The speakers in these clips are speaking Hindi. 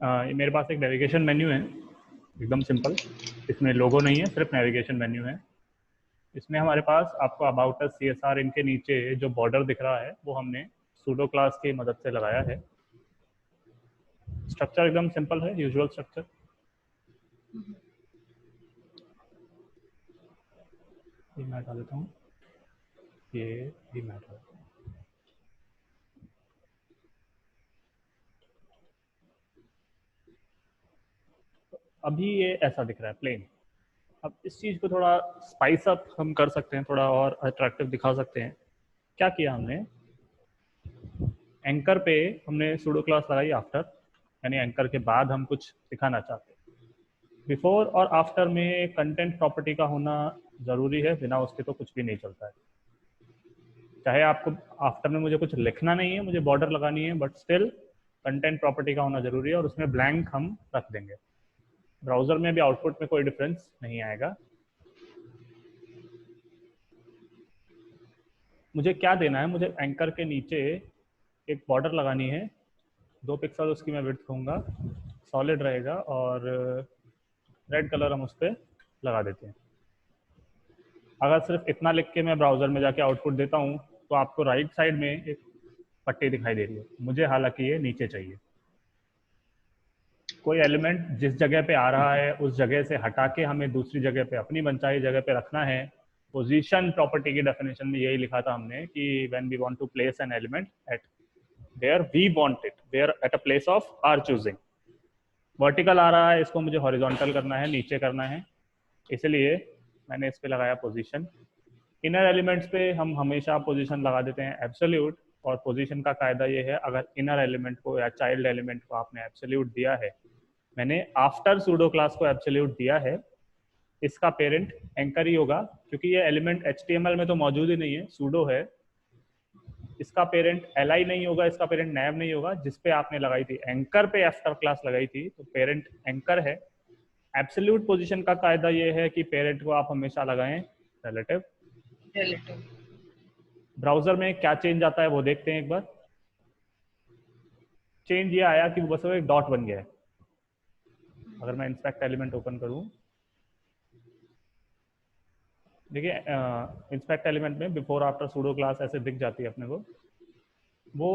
ये मेरे पास एक नेविगेशन मेन्यू है, एकदम सिंपल। इसमें लोगो नहीं है, सिर्फ नेविगेशन मेन्यू है। इसमें हमारे पास आपको अबाउट अस, CSR, इनके नीचे जो बॉर्डर दिख रहा है वो हमने सूडो क्लास की मदद से लगाया है। स्ट्रक्चर एकदम सिंपल है, यूजुअल स्ट्रक्चर। ये मैं हटा देता हूँ, ये भी मैं हटा देता हूँ। अभी ये ऐसा दिख रहा है, प्लेन। अब इस चीज़ को थोड़ा स्पाइस अप हम कर सकते हैं, थोड़ा और अट्रैक्टिव दिखा सकते हैं। क्या किया हमने, एंकर पे हमने सूडो क्लास लगाई आफ्टर, यानी एंकर के बाद हम कुछ दिखाना चाहते हैं। बिफोर और आफ्टर में कंटेंट प्रॉपर्टी का होना ज़रूरी है, बिना उसके तो कुछ भी नहीं चलता है। चाहे आपको आफ्टर में मुझे कुछ लिखना नहीं है, मुझे बॉर्डर लगानी है, बट स्टिल कंटेंट प्रॉपर्टी का होना ज़रूरी है, और उसमें ब्लैंक हम रख देंगे। ब्राउज़र में भी आउटपुट में कोई डिफरेंस नहीं आएगा। मुझे क्या देना है, मुझे एंकर के नीचे एक बॉर्डर लगानी है, 2 पिक्सल उसकी मैं विड्थ दूंगा, सॉलिड रहेगा, और रेड कलर हम उस पर लगा देते हैं। अगर सिर्फ इतना लिख के मैं ब्राउज़र में जाके आउटपुट देता हूँ तो आपको राइट साइड में एक पट्टी दिखाई दे रही है। मुझे हालांकि ये नीचे चाहिए। कोई एलिमेंट जिस जगह पे आ रहा है उस जगह से हटा के हमें दूसरी जगह पे, अपनी मनचाही जगह पे रखना है। पोजीशन प्रॉपर्टी की डेफिनेशन में यही लिखा था हमने कि when we want to place an element at where we want it, where at a place of our choosing. Vertical आ रहा है, इसको मुझे हॉरिजॉन्टल करना है, नीचे करना है, इसलिए मैंने इस पे लगाया पोजीशन। इनर एलिमेंट्स पे हम हमेशा पोजीशन लगा देते हैं एब्सोल्यूट, और पोजीशन का कायदा ये है, अगर इनर एलिमेंट को या चाइल्ड एलिमेंट को आपने एब्सोल्यूट दिया है, मैंने आफ्टर सूडो क्लास को एब्सोल्यूट दिया है, इसका पेरेंट एंकर ही होगा, क्योंकि ये एलिमेंट HTML में तो मौजूद ही नहीं है, सूडो है। इसका पेरेंट li नहीं होगा, इसका पेरेंट nav नहीं होगा। जिस पे आपने लगाई थी एंकर पे आफ्टर क्लास लगाई थी, तो पेरेंट एंकर है। एब्सोल्यूट पोजीशन का कायदा ये है कि पेरेंट को आप हमेशा लगाएं रिलेटिव। ब्राउजर में क्या चेंज आता है वो देखते हैं एक बार। चेंज ये आया कि बस वो एक डॉट बन गया है। अगर मैं इंस्पेक्ट एलिमेंट ओपन करूं, देखिए इंस्पेक्ट एलिमेंट में बिफोर आफ्टर सूडो क्लास ऐसे दिख जाती है अपने को। वो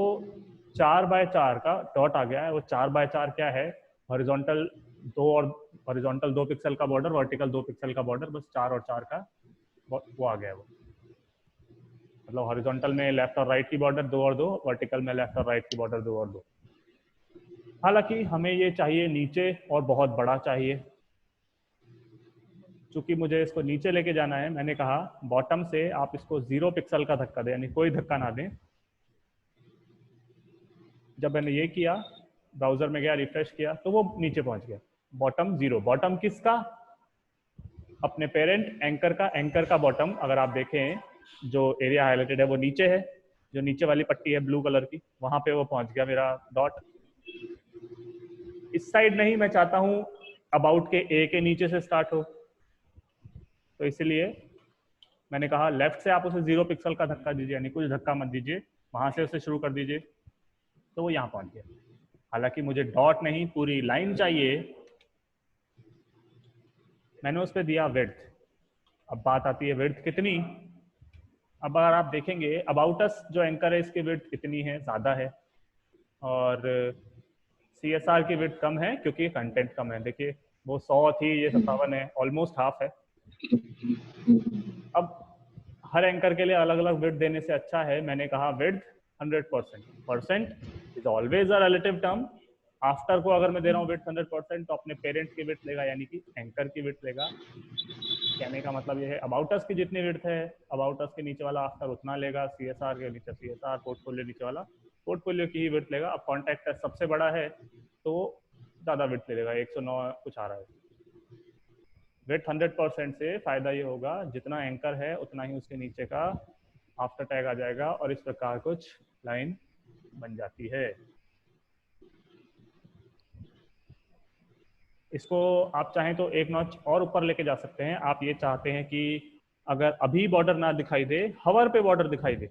4x4 का डॉट आ गया है। वो 4x4 क्या है, हॉरिजॉन्टल 2 और हॉरिजॉन्टल 2 पिक्सल का बॉर्डर, वर्टिकल 2 पिक्सल का बॉर्डर, बस 4 और 4 का वो आ गया है। वो मतलब हॉरिजॉन्टल में लेफ्ट और राइट की बॉर्डर 2 और 2, वर्टिकल में लेफ्ट और राइट की बॉर्डर 2 और 2। हालांकि हमें ये चाहिए नीचे और बहुत बड़ा चाहिए। चूंकि मुझे इसको नीचे लेके जाना है, मैंने कहा बॉटम से आप इसको 0 पिक्सल का धक्का दें, यानी कोई धक्का ना दें। जब मैंने ये किया, ब्राउजर में गया, रिफ्रेश किया, तो वो नीचे पहुंच गया। बॉटम 0, बॉटम किसका, अपने पेरेंट एंकर का। एंकर का बॉटम अगर आप देखें, जो एरिया हाईलाइटेड है वो नीचे है, जो नीचे वाली पट्टी है ब्लू कलर की, वहां पे वो पहुंच गया मेरा डॉट। इस साइड नहीं, मैं चाहता हूं अबाउट के ए के नीचे से स्टार्ट हो, तो इसलिए मैंने कहा लेफ्ट से आप उसे 0 पिक्सल का धक्का दीजिए, यानी कुछ धक्का मत दीजिए, वहां से उसे शुरू कर दीजिए, तो वो यहाँ पहुंच गया। हालांकि मुझे डॉट नहीं, पूरी लाइन चाहिए। मैंने उस पर दिया विड्थ। अब बात आती है विड्थ कितनी। अब अगर आप देखेंगे अबाउट अस जो एंकर है, इसकी विड्थ इतनी है, ज़्यादा है, और CSR की विड्थ कम है क्योंकि कंटेंट कम है। देखिए वो 100 थी, ये 57 है, ऑलमोस्ट हाफ है। अब हर एंकर के लिए अलग अलग विड्थ देने से अच्छा है, मैंने कहा width 100%। Percent is always a relative term. After को अगर मैं दे रहा हूँ विड्थ 100%, तो अपने पेरेंट की विड्थ लेगा, यानी कि एंकर की विड्थ लेगा। कहने का मतलब ये है अबाउट अस की जितनी विड्थ है, अबाउट अस के नीचे वाला आफ्टर उतना लेगा, CSR के नीचे CSR, पोर्टफोलियो नीचे वाला पोर्टफोलियो की ही विड्थ लेगा। अब कॉन्टैक्ट सबसे बड़ा है तो ज़्यादा विड्थ लेगा, 109 कुछ आ रहा है। विड्थ 100% से फायदा ये होगा, जितना एंकर है उतना ही उसके नीचे का आफ्टर टैग आ जाएगा, और इस प्रकार कुछ लाइन बन जाती है। इसको आप चाहें तो एक नॉच और ऊपर लेके जा सकते हैं। आप ये चाहते हैं कि अगर अभी बॉर्डर ना दिखाई दे, हवर पे बॉर्डर दिखाई दे,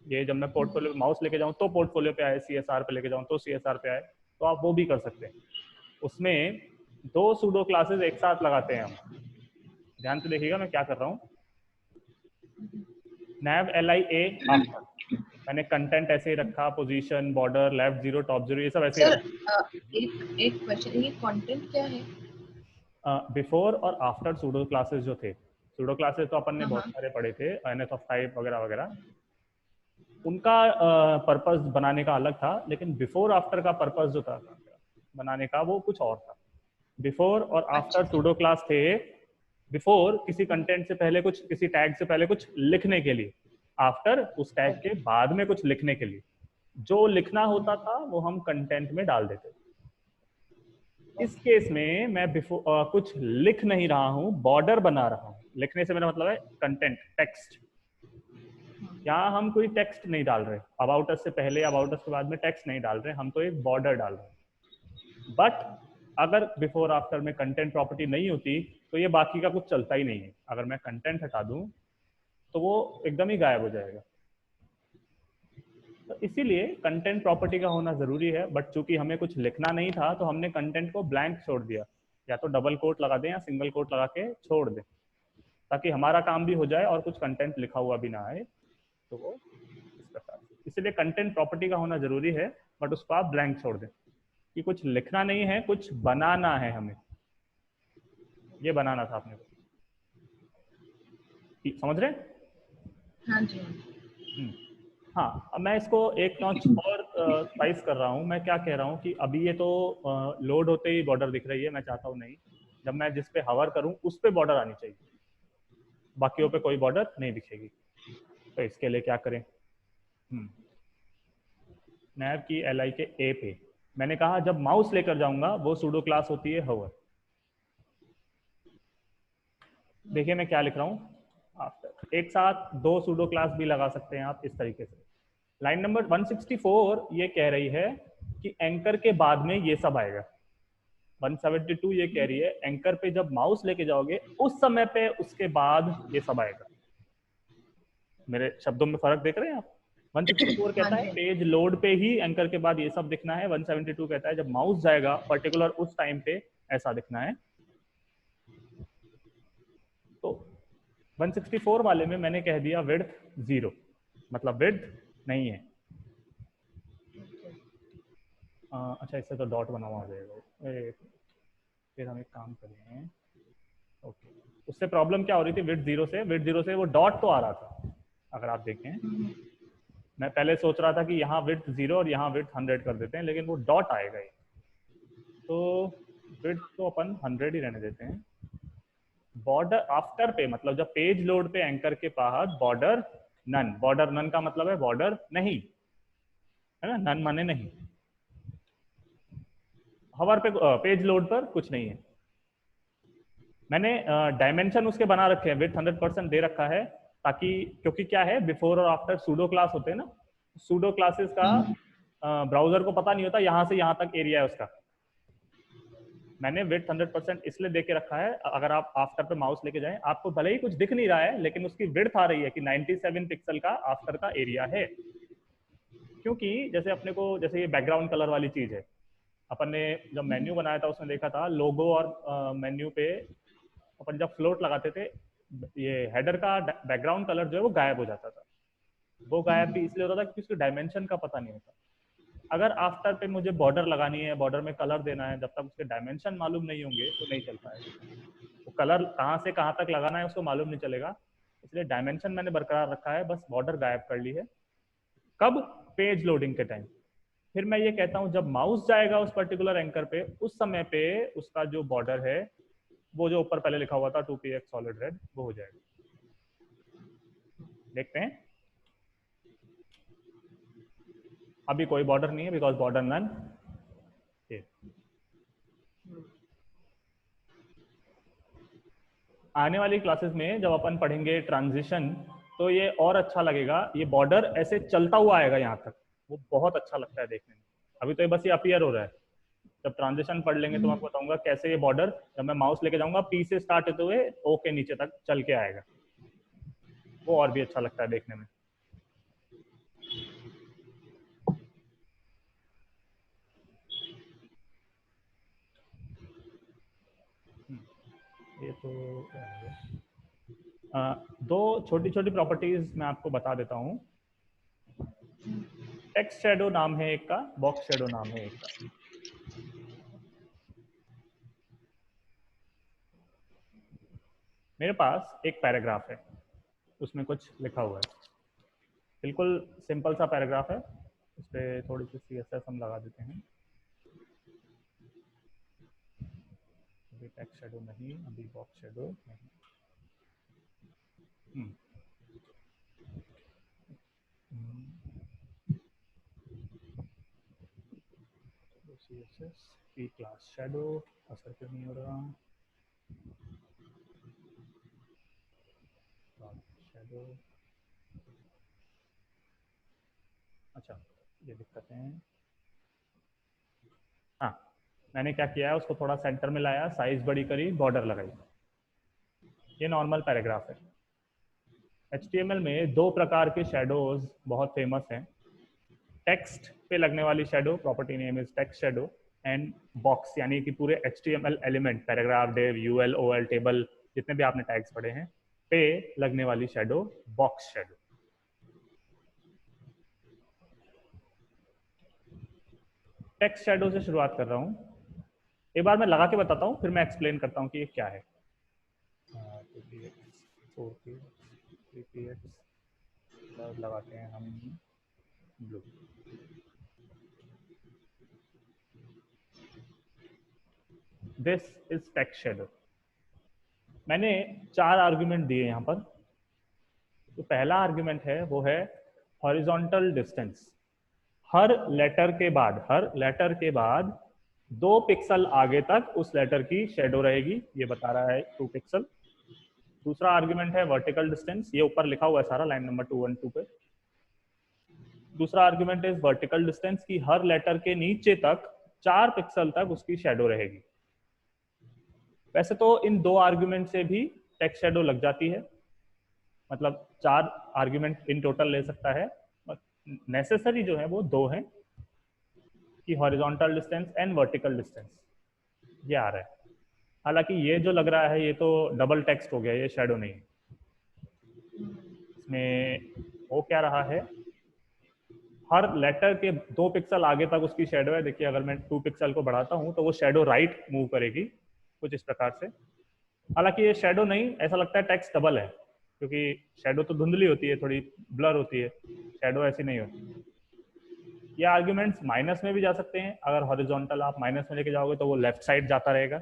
ये जब मैं पोर्टफोलियो माउस लेके जाऊं तो पोर्टफोलियो पे आए, CSR पे लेके जाऊं तो CSR पे आए, तो आप वो भी कर सकते हैं। उसमें 2 सूडो क्लासेस एक साथ लगाते हैं हम। ध्यान से देखिएगा मैं क्या कर रहा हूँ। nav li a आफ्टर, मैंने कंटेंट ऐसे ही रखा, पोजीशन, बॉर्डर, लेफ्ट 0, टॉप 0, ये सब ऐसे ही सर रखा। एक एक क्वेश्चन, ये कंटेंट क्या है? बिफोर और आफ्टर सूडो क्लासेस जो थे, सूडो क्लासेस तो अपन ने हाँ बहुत हाँ। सारे पढ़े थे, nth ऑफ टाइप वगैरह वगैरह, उनका पर्पस बनाने का अलग था, लेकिन बिफोर आफ्टर का पर्पस जो था बनाने का वो कुछ और था। बिफोर और आफ्टर अच्छा सूडो क्लास थे बिफोर किसी कंटेंट से पहले कुछ, किसी टैग से पहले कुछ लिखने के लिए, आफ्टर उस टैग के ओके। बाद में कुछ लिखने के लिए। जो लिखना होता था वो हम कंटेंट में डाल देते। इस केस में मैं बिफोर कुछ लिख नहीं रहा हूं, बॉर्डर बना रहा हूं। लिखने से मेरा मतलब है कंटेंट, टेक्स्ट। यहाँ हम कोई टेक्स्ट नहीं डाल रहे, अबाउट अस से पहले, अबाउट अस के बाद में टेक्स्ट नहीं डाल रहे, हम तो एक बॉर्डर डाल रहे हैं। बट अगर बिफोर आफ्टर में कंटेंट प्रॉपर्टी नहीं होती तो ये बाकी का कुछ चलता ही नहीं है। अगर मैं कंटेंट हटा दूं तो वो एकदम ही गायब हो जाएगा। तो इसीलिए कंटेंट प्रॉपर्टी का होना जरूरी है। बट चूंकि हमें कुछ लिखना नहीं था तो हमने कंटेंट को ब्लैंक छोड़ दिया, या तो डबल कोट लगा दें या सिंगल कोट लगा के छोड़ दें, ताकि हमारा काम भी हो जाए और कुछ कंटेंट लिखा हुआ भी ना आए। तो वो इस प्रकार से, इसलिए कंटेंट प्रॉपर्टी का होना जरूरी है, बट उसको आप ब्लैंक छोड़ दें कि कुछ लिखना नहीं है, कुछ बनाना है हमें। ये बनाना था अपने को, समझ रहे हैं? हाँ जी हाँ जी। हम्म। हाँ, अब मैं इसको एक नॉच और स्पाइस कर रहा हूँ। मैं क्या कह रहा हूँ कि अभी ये तो लोड होते ही बॉर्डर दिख रही है, मैं चाहता हूँ नहीं, जब मैं जिस पे हवर करूँ उस पे बॉर्डर आनी चाहिए, बाकियों पे कोई बॉर्डर नहीं दिखेगी। तो इसके लिए क्या करें? नैव की एल के ए पे मैंने कहा जब माउस लेकर जाऊंगा वो सूडो क्लास होती है हवर। देखिए मैं क्या लिख रहा हूँ, आफ्टर एक साथ 2 सूडो क्लास भी लगा सकते हैं आप इस तरीके से। लाइन नंबर 164 ये कह रही है कि एंकर के बाद में ये सब आएगा। 172 ये कह रही है एंकर पे जब माउस लेके जाओगे उस समय पे उसके बाद ये सब आएगा। मेरे शब्दों में फर्क देख रहे हैं आप? 164 हाँ कहता है जी। पेज लोड पे ही एंकर के बाद ये सब दिखना है, 172 कहता है जब माउस जाएगा पर्टिकुलर उस टाइम पे ऐसा दिखना है। तो 164 वाले में मैंने कह दिया विड्थ 0, मतलब विड्थ नहीं है। अच्छा, इससे तो डॉट बना हुआ आ जाएगा। फिर हम एक काम करें, ओके। उससे प्रॉब्लम क्या हो रही थी, विड्थ 0 से वो डॉट तो आ रहा था। अगर आप देखें, मैं पहले सोच रहा था कि यहाँ विड्थ 0 और यहाँ विड्थ 100 कर देते हैं, लेकिन वो डॉट आएगा ही। तो विड्थ तो अपन 100 ही रहने देते हैं। बॉर्डर आफ्टर पे मतलब जब पेज लोड पे एंकर के बाद बॉर्डर नन, बॉर्डर नन का मतलब है बॉर्डर नहीं, है ना, नन माने नहीं। हवर पे पेज लोड पर कुछ नहीं है। मैंने डायमेंशन उसके बना रखे हैं, विड्थ 100% दे रखा है, ताकि क्योंकि क्या है बिफोर और आफ्टर सूडो क्लास होते हैं ना, सूडो क्लासेस का ब्राउजर को पता नहीं होता यहाँ से यहाँ तक एरिया है उसका। मैंने विड्थ 100% इसलिए दे के रखा है, अगर आप आफ्टर पे माउस लेके जाएं आपको भले ही कुछ दिख नहीं रहा है, लेकिन उसकी विड्थ आ रही है कि 97 पिक्सल का आफ्टर का एरिया है। क्योंकि जैसे अपने को, जैसे ये बैकग्राउंड कलर वाली चीज है, अपन ने जब मेन्यू बनाया था उसमें देखा था लोगो और मेन्यू पे अपन जब फ्लोट लगाते थे, ये हेडर का बैकग्राउंड कलर जो है वो गायब हो जाता था। वो गायब भी इसलिए होता था क्योंकि उसके डायमेंशन का पता नहीं होता। अगर आफ्टर पे मुझे बॉर्डर लगानी है, बॉर्डर में कलर देना है, जब तक उसके डायमेंशन मालूम नहीं होंगे तो नहीं चल पाएगा। वो कलर कहाँ से कहाँ तक लगाना है उसको मालूम नहीं चलेगा, इसलिए डायमेंशन मैंने बरकरार रखा है, बस बॉर्डर गायब कर ली है। कब? पेज लोडिंग के टाइम। फिर मैं ये कहता हूँ जब माउस जाएगा उस पर्टिकुलर एंकर पे उस समय पे उसका जो बॉर्डर है वो जो ऊपर पहले लिखा हुआ था 2px सॉलिड रेड वो हो जाएगा। देखते हैं, अभी कोई बॉर्डर नहीं है बिकॉज बॉर्डर नन। आने वाली क्लासेस में जब अपन पढ़ेंगे ट्रांजिशन तो ये और अच्छा लगेगा, ये बॉर्डर ऐसे चलता हुआ आएगा यहाँ तक, वो बहुत अच्छा लगता है देखने में। अभी तो ये बस ये अपीयर हो रहा है, जब ट्रांजिशन पढ़ लेंगे तो मैं आपको बताऊंगा कैसे ये बॉर्डर जब मैं माउस लेके जाऊंगा पी से स्टार्ट होते हुए ओ के नीचे तक चल के आएगा, वो और भी अच्छा लगता है देखने में। तो दो छोटी छोटी प्रॉपर्टीज मैं आपको बता देता हूँ। टेक्स्ट शैडो नाम है एक का, बॉक्स शैडो नाम है एक का। मेरे पास एक पैराग्राफ है, उसमें कुछ लिखा हुआ है, बिल्कुल सिंपल सा पैराग्राफ है। उस पर थोड़ी सी CSS हम लगा देते हैं। अभी टेक्स्ट शैडो नहीं, अभी बॉक्स शैडो नहीं। CSS की क्लास शैडो असर क्यों नहीं हो रहा? शैडो, अच्छा ये दिक्कत है। हाँ, मैंने क्या किया है, उसको थोड़ा सेंटर में लाया, साइज बड़ी करी, बॉर्डर लगाई। ये नॉर्मल पैराग्राफ है। HTML में दो प्रकार के शैडोज बहुत फेमस हैं। टेक्स्ट पे लगने वाली shadow, property name is text shadow, and box यानी कि पूरे HTML element, paragraph, div, UL, OL, table, जितने भी आपने टैग्स पढ़े हैं, पे लगने वाली shadow box shadow. Text shadow से शुरुआत कर रहा हूँ। एक बार मैं लगा के बताता हूँ, फिर मैं एक्सप्लेन करता हूँ कि ये क्या है। 3px लगाते हैं हम blue. This is text shadow. मैंने 4 आर्गुमेंट दिए यहाँ पर। तो पहला आर्गुमेंट है वो है हॉरिजॉन्टल डिस्टेंस। हर लेटर के बाद 2 पिक्सल आगे तक उस लेटर की शेडो रहेगी, ये बता रहा है 2 पिक्सल। दूसरा आर्गुमेंट है वर्टिकल डिस्टेंस, ये ऊपर लिखा हुआ है सारा, लाइन नंबर 212 पे। दूसरा आर्गुमेंट इज वर्टिकल डिस्टेंस की हर लेटर के नीचे तक 4 पिक्सल तक उसकी शेडो रहेगी। वैसे तो इन 2 आर्गुमेंट से भी टेक्स्ट शेडो लग जाती है, मतलब 4 आर्गुमेंट इन टोटल ले सकता है। नेसेसरी जो है वो 2 हैं कि horizontal distance and vertical distance, ये आ रहा है। हालांकि ये जो लग रहा है ये तो डबल टेक्स्ट हो गया, ये शेडो नहीं है। इसमें वो क्या रहा है, हर लेटर के 2 पिक्सल आगे तक उसकी शेडो है। देखिए अगर मैं 2 पिक्सल को बढ़ाता हूँ तो वो शेडो राइट मूव करेगी कुछ इस प्रकार से। हालांकि ये शेडो नहीं, ऐसा लगता है टेक्स्ट डबल है, क्योंकि शेडो तो धुंधली होती है, थोड़ी ब्लर होती है, शेडो ऐसी नहीं होती। ये आर्ग्यूमेंट्स माइनस में भी जा सकते हैं। अगर हॉरिजॉन्टल आप माइनस में लेके जाओगे तो वो लेफ्ट साइड जाता रहेगा।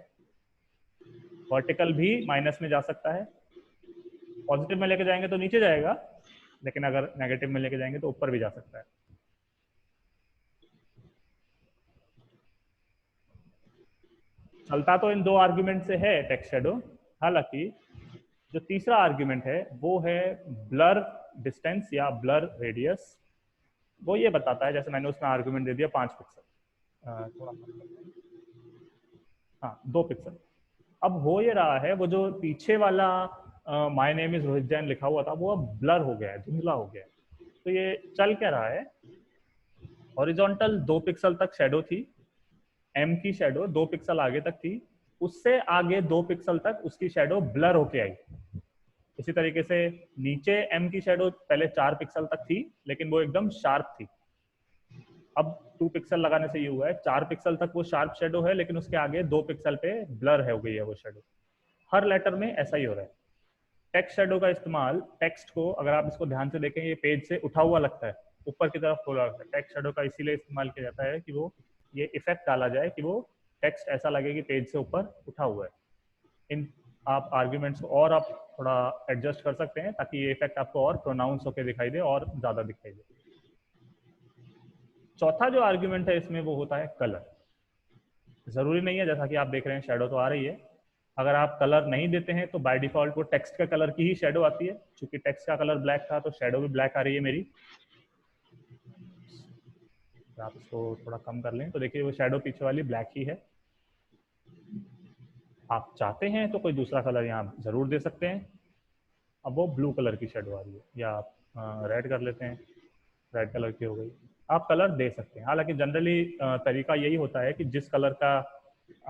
वर्टिकल भी माइनस में जा सकता है। पॉजिटिव में लेके जाएंगे तो नीचे जाएगा, लेकिन अगर नेगेटिव में लेके जाएंगे तो ऊपर भी जा सकता है। चलता तो इन 2 आर्ग्यूमेंट से है टेक्स्ट शेडो। हालांकि जो तीसरा आर्ग्यूमेंट है वो है ब्लर डिस्टेंस या ब्लर रेडियस। वो ये बताता है, जैसे मैंने उसमें आर्ग्यूमेंट दे दिया 5 पिक्सल, थोड़ा हाँ 2 पिक्सल। अब हो ये रहा है, वो जो पीछे वाला my name is Rohit Jain लिखा हुआ था वो अब ब्लर हो गया है, धुंधला हो गया है। तो ये चल क्या रहा है, हॉरिजॉन्टल 2 पिक्सल तक शेडो थी, एम की शेडो 2 पिक्सल आगे तक थी, उससे आगे 2 पिक्सल तक उसकी शेडो ब्लर होके आई। इसी तरीके से नीचे एम की शेडो पहले 4 पिक्सल तक थी, लेकिन वो एकदम शार्प थी। अब 2 पिक्सल लगाने से ये हुआ है 4 पिक्सल तक वो शार्प शेडो है, लेकिन उसके आगे 2 पिक्सल पे ब्लर हो गई है वो शेडो। हर लेटर में ऐसा ही हो रहा है। टेक्स्ट शेडो का इस्तेमाल, टेक्स्ट को अगर आप इसको ध्यान से देखें, ये पेज से उठा हुआ लगता है, ऊपर की तरफ खोला लगता है। टेक्स्ट शेडो का इसीलिए इस्तेमाल किया जाता है कि वो ये इफेक्ट डाला जाए कि वो टेक्स्ट ऐसा लगे कि पेज से ऊपर उठा हुआ है। इन आप आर्ग्यूमेंट्स को और आप थोड़ा एडजस्ट कर सकते हैं ताकि ये इफेक्ट आपको और प्रोनाउंस होकर दिखाई दे और ज्यादा दिखाई दे। चौथा जो आर्ग्यूमेंट है इसमें वो होता है कलर। जरूरी नहीं है, जैसा कि आप देख रहे हैं शेडो तो आ रही है, अगर आप कलर नहीं देते हैं तो बाय डिफॉल्ट वो टेक्स्ट का कलर की ही शेडो आती है। चूंकि टेक्स्ट का कलर ब्लैक था तो शेडो भी ब्लैक आ रही है मेरी। आप इसको थोड़ा कम कर लें तो देखिए वो शेडो पीछे वाली ब्लैक ही है। आप चाहते हैं तो कोई दूसरा कलर यहाँ जरूर दे सकते हैं। अब वो ब्लू कलर की शेडो आ रही है, या आप रेड कर लेते हैं, रेड कलर की हो गई। आप कलर दे सकते हैं। हालांकि जनरली तरीका यही होता है कि जिस कलर का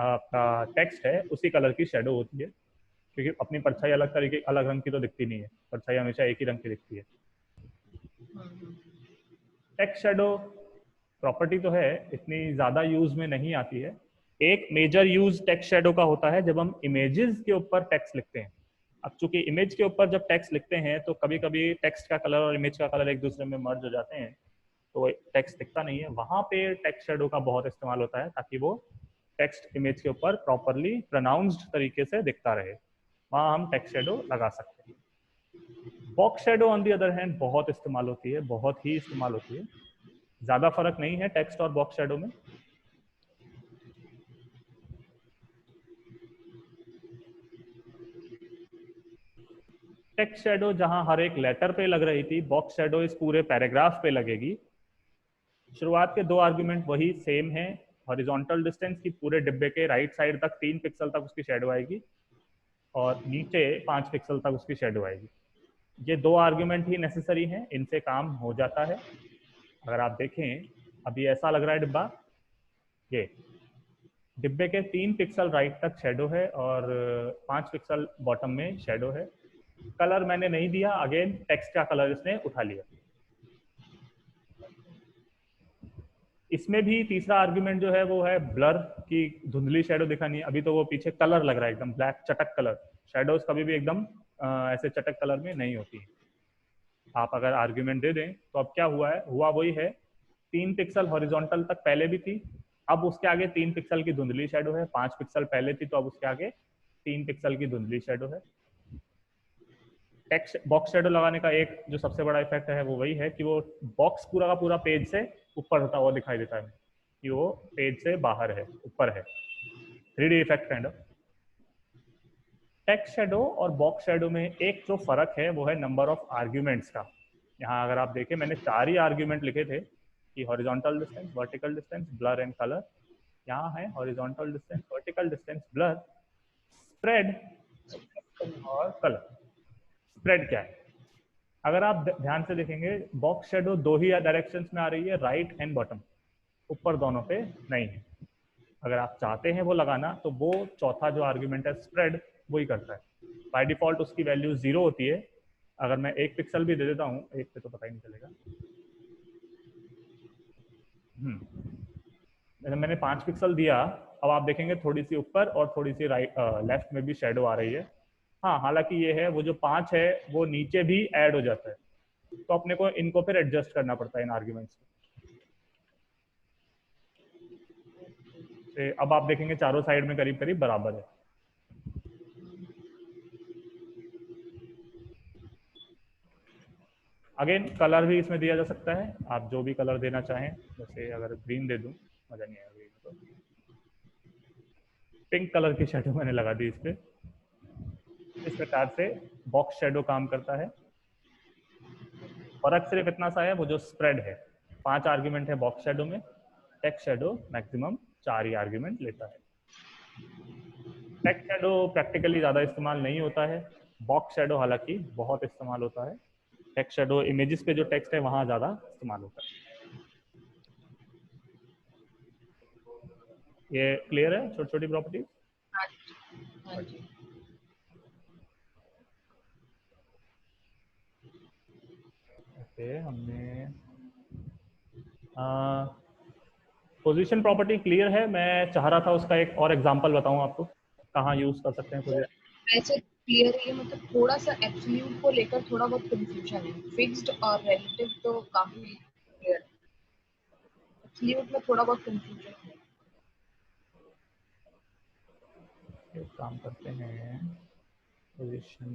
आपका टेक्स्ट है उसी कलर की शेडो होती है। क्योंकि अपनी परछाई अलग तरीके अलग रंग की तो दिखती नहीं है, परछाई हमेशा एक ही रंग की दिखती है। टेक्स्ट शेडो प्रॉपर्टी तो है, इतनी ज़्यादा यूज में नहीं आती है। एक मेजर यूज टेक्स्ट शेडो का होता है जब हम इमेजेस के ऊपर टेक्स्ट लिखते हैं। अब चूंकि इमेज के ऊपर जब टेक्स्ट लिखते हैं तो कभी कभी टेक्स्ट का कलर और इमेज का कलर एक दूसरे में मर्ज हो जाते हैं, तो टेक्स्ट दिखता नहीं है। वहां पे टेक्स्ट शेडो का बहुत इस्तेमाल होता है ताकि वो टेक्स्ट इमेज के ऊपर प्रॉपरली प्रोनाउंस्ड तरीके से दिखता रहे, वहां हम टेक्स्ट शेडो लगा सकते हैं। Box shadow on the other hand बहुत इस्तेमाल होती है, बहुत ही इस्तेमाल होती है। ज्यादा फर्क नहीं है टेक्स्ट और बॉक्स शेडो में। टेक्स्ट शेडो जहां हर एक लेटर पे लग रही थी, बॉक्स शेडो इस पूरे पैराग्राफ पे लगेगी। शुरुआत के दो आर्गुमेंट वही सेम है। हॉरिजॉन्टल डिस्टेंस की पूरे डिब्बे के राइट साइड तक 3 पिक्सल तक उसकी शेडो आएगी और नीचे 5 पिक्सल तक उसकी शेडो आएगी। ये दो आर्गुमेंट ही नेसेसरी हैं, इनसे काम हो जाता है। अगर आप देखें, अभी ऐसा लग रहा है डिब्बा, ये डिब्बे के 3 पिक्सल राइट तक शेडो है और 5 पिक्सल बॉटम में शेडो है। कलर मैंने नहीं दिया, अगेन टेक्स्ट का कलर इसने उठा लिया। इसमें भी तीसरा आर्गुमेंट जो है वो है ब्लर की, धुंधली शेडो दिखानी है। अभी तो वो पीछे कलर लग रहा है एकदम ब्लैक चटक कलर। शेडोज कभी भी एकदम ऐसे चटक कलर में नहीं होती है। आप अगर आर्ग्यूमेंट दे दें तो अब क्या हुआ है, हुआ वही है। 3 पिक्सल हॉरिजॉन्टल तक पहले भी थी, अब उसके आगे 3 पिक्सल की धुंधली शेडो है। 5 पिक्सल पहले थी तो अब उसके आगे 3 पिक्सल की धुंधली शेडो है। टेक्स्ट बॉक्स शेडो लगाने का एक जो सबसे बड़ा इफेक्ट है वो वही है कि वो बॉक्स पूरा का पूरा पेज से ऊपर होता हुआ दिखाई देता है, कि वो पेज से बाहर है, ऊपर है। 3D effect kind of. Text shadow और बॉक्स शेडो में एक जो फर्क है वो है नंबर ऑफ आर्ग्यूमेंट्स का। यहाँ अगर आप देखें, मैंने 4 ही आर्ग्यूमेंट लिखे थे कि horizontal distance, vertical distance, blur and colour. यहाँ है horizontal distance, vertical distance, blur, spread और कलर। स्प्रेड क्या है? अगर आप ध्यान से देखेंगे, बॉक्स शेडो दो ही डायरेक्शंस में आ रही है, राइट एंड बॉटम, ऊपर दोनों पे नहीं है। अगर आप चाहते हैं वो लगाना तो वो चौथा जो आर्ग्यूमेंट है स्प्रेड, वही करता है। बाय डिफॉल्ट उसकी वैल्यू 0 होती है। अगर मैं 1 पिक्सल भी दे देता हूँ, एक पे तो पता ही नहीं चलेगा। मैंने 5 पिक्सल दिया, अब आप देखेंगे थोड़ी सी ऊपर और थोड़ी सी राइट लेफ्ट में भी शेडो आ रही है। हाँ, हालांकि ये है वो जो 5 है वो नीचे भी ऐड हो जाता है, तो अपने को इनको फिर एडजस्ट करना पड़ता है इन आर्ग्यूमेंट्स को। अब आप देखेंगे चारों साइड में करीब करीब बराबर है। अगेन कलर भी इसमें दिया जा सकता है, आप जो भी कलर देना चाहें। जैसे अगर ग्रीन दे दूं, मजा नहीं आएगा ग्रीन में तो। पिंक कलर की शेडो मैंने लगा दी इस पे। इस प्रकार से बॉक्स शेडो काम करता है। फर्क सिर्फ इतना सा है, वो जो स्प्रेड है। 5 आर्ग्यूमेंट है बॉक्स शेडो में, टेक्स्ट शेडो मैक्सिमम 4 ही आर्ग्यूमेंट लेता है। टेक्स्ट शेडो प्रैक्टिकली ज़्यादा इस्तेमाल नहीं होता है, बॉक्स शेडो हालांकि बहुत इस्तेमाल होता है। टेक्स्ट शेडो इमेजेस पे जो टेक्स्ट है वहाँ ज़्यादा इस्तेमाल होता है। ये क्लियर है छोटी छोटी प्रॉपर्टीज? हाँ जी, हाँ जी। ओके, हमने पोजीशन प्रॉपर्टी क्लियर है। मैं चाह रहा था उसका एक और एग्जांपल बताऊं आपको, कहाँ यूज कर सकते हैं पोजीशन। वैसे क्लियर है, मतलब थोड़ा सा एब्सोल्यूट को लेकर थोड़ा बहुत कंफ्यूजन है। फिक्स्ड और रिलेटिव तो काफी क्लियर है, एब्सोल्यूट में थोड़ा बहुत कंफ्यूजन है। एक काम करते हैं, पोजीशन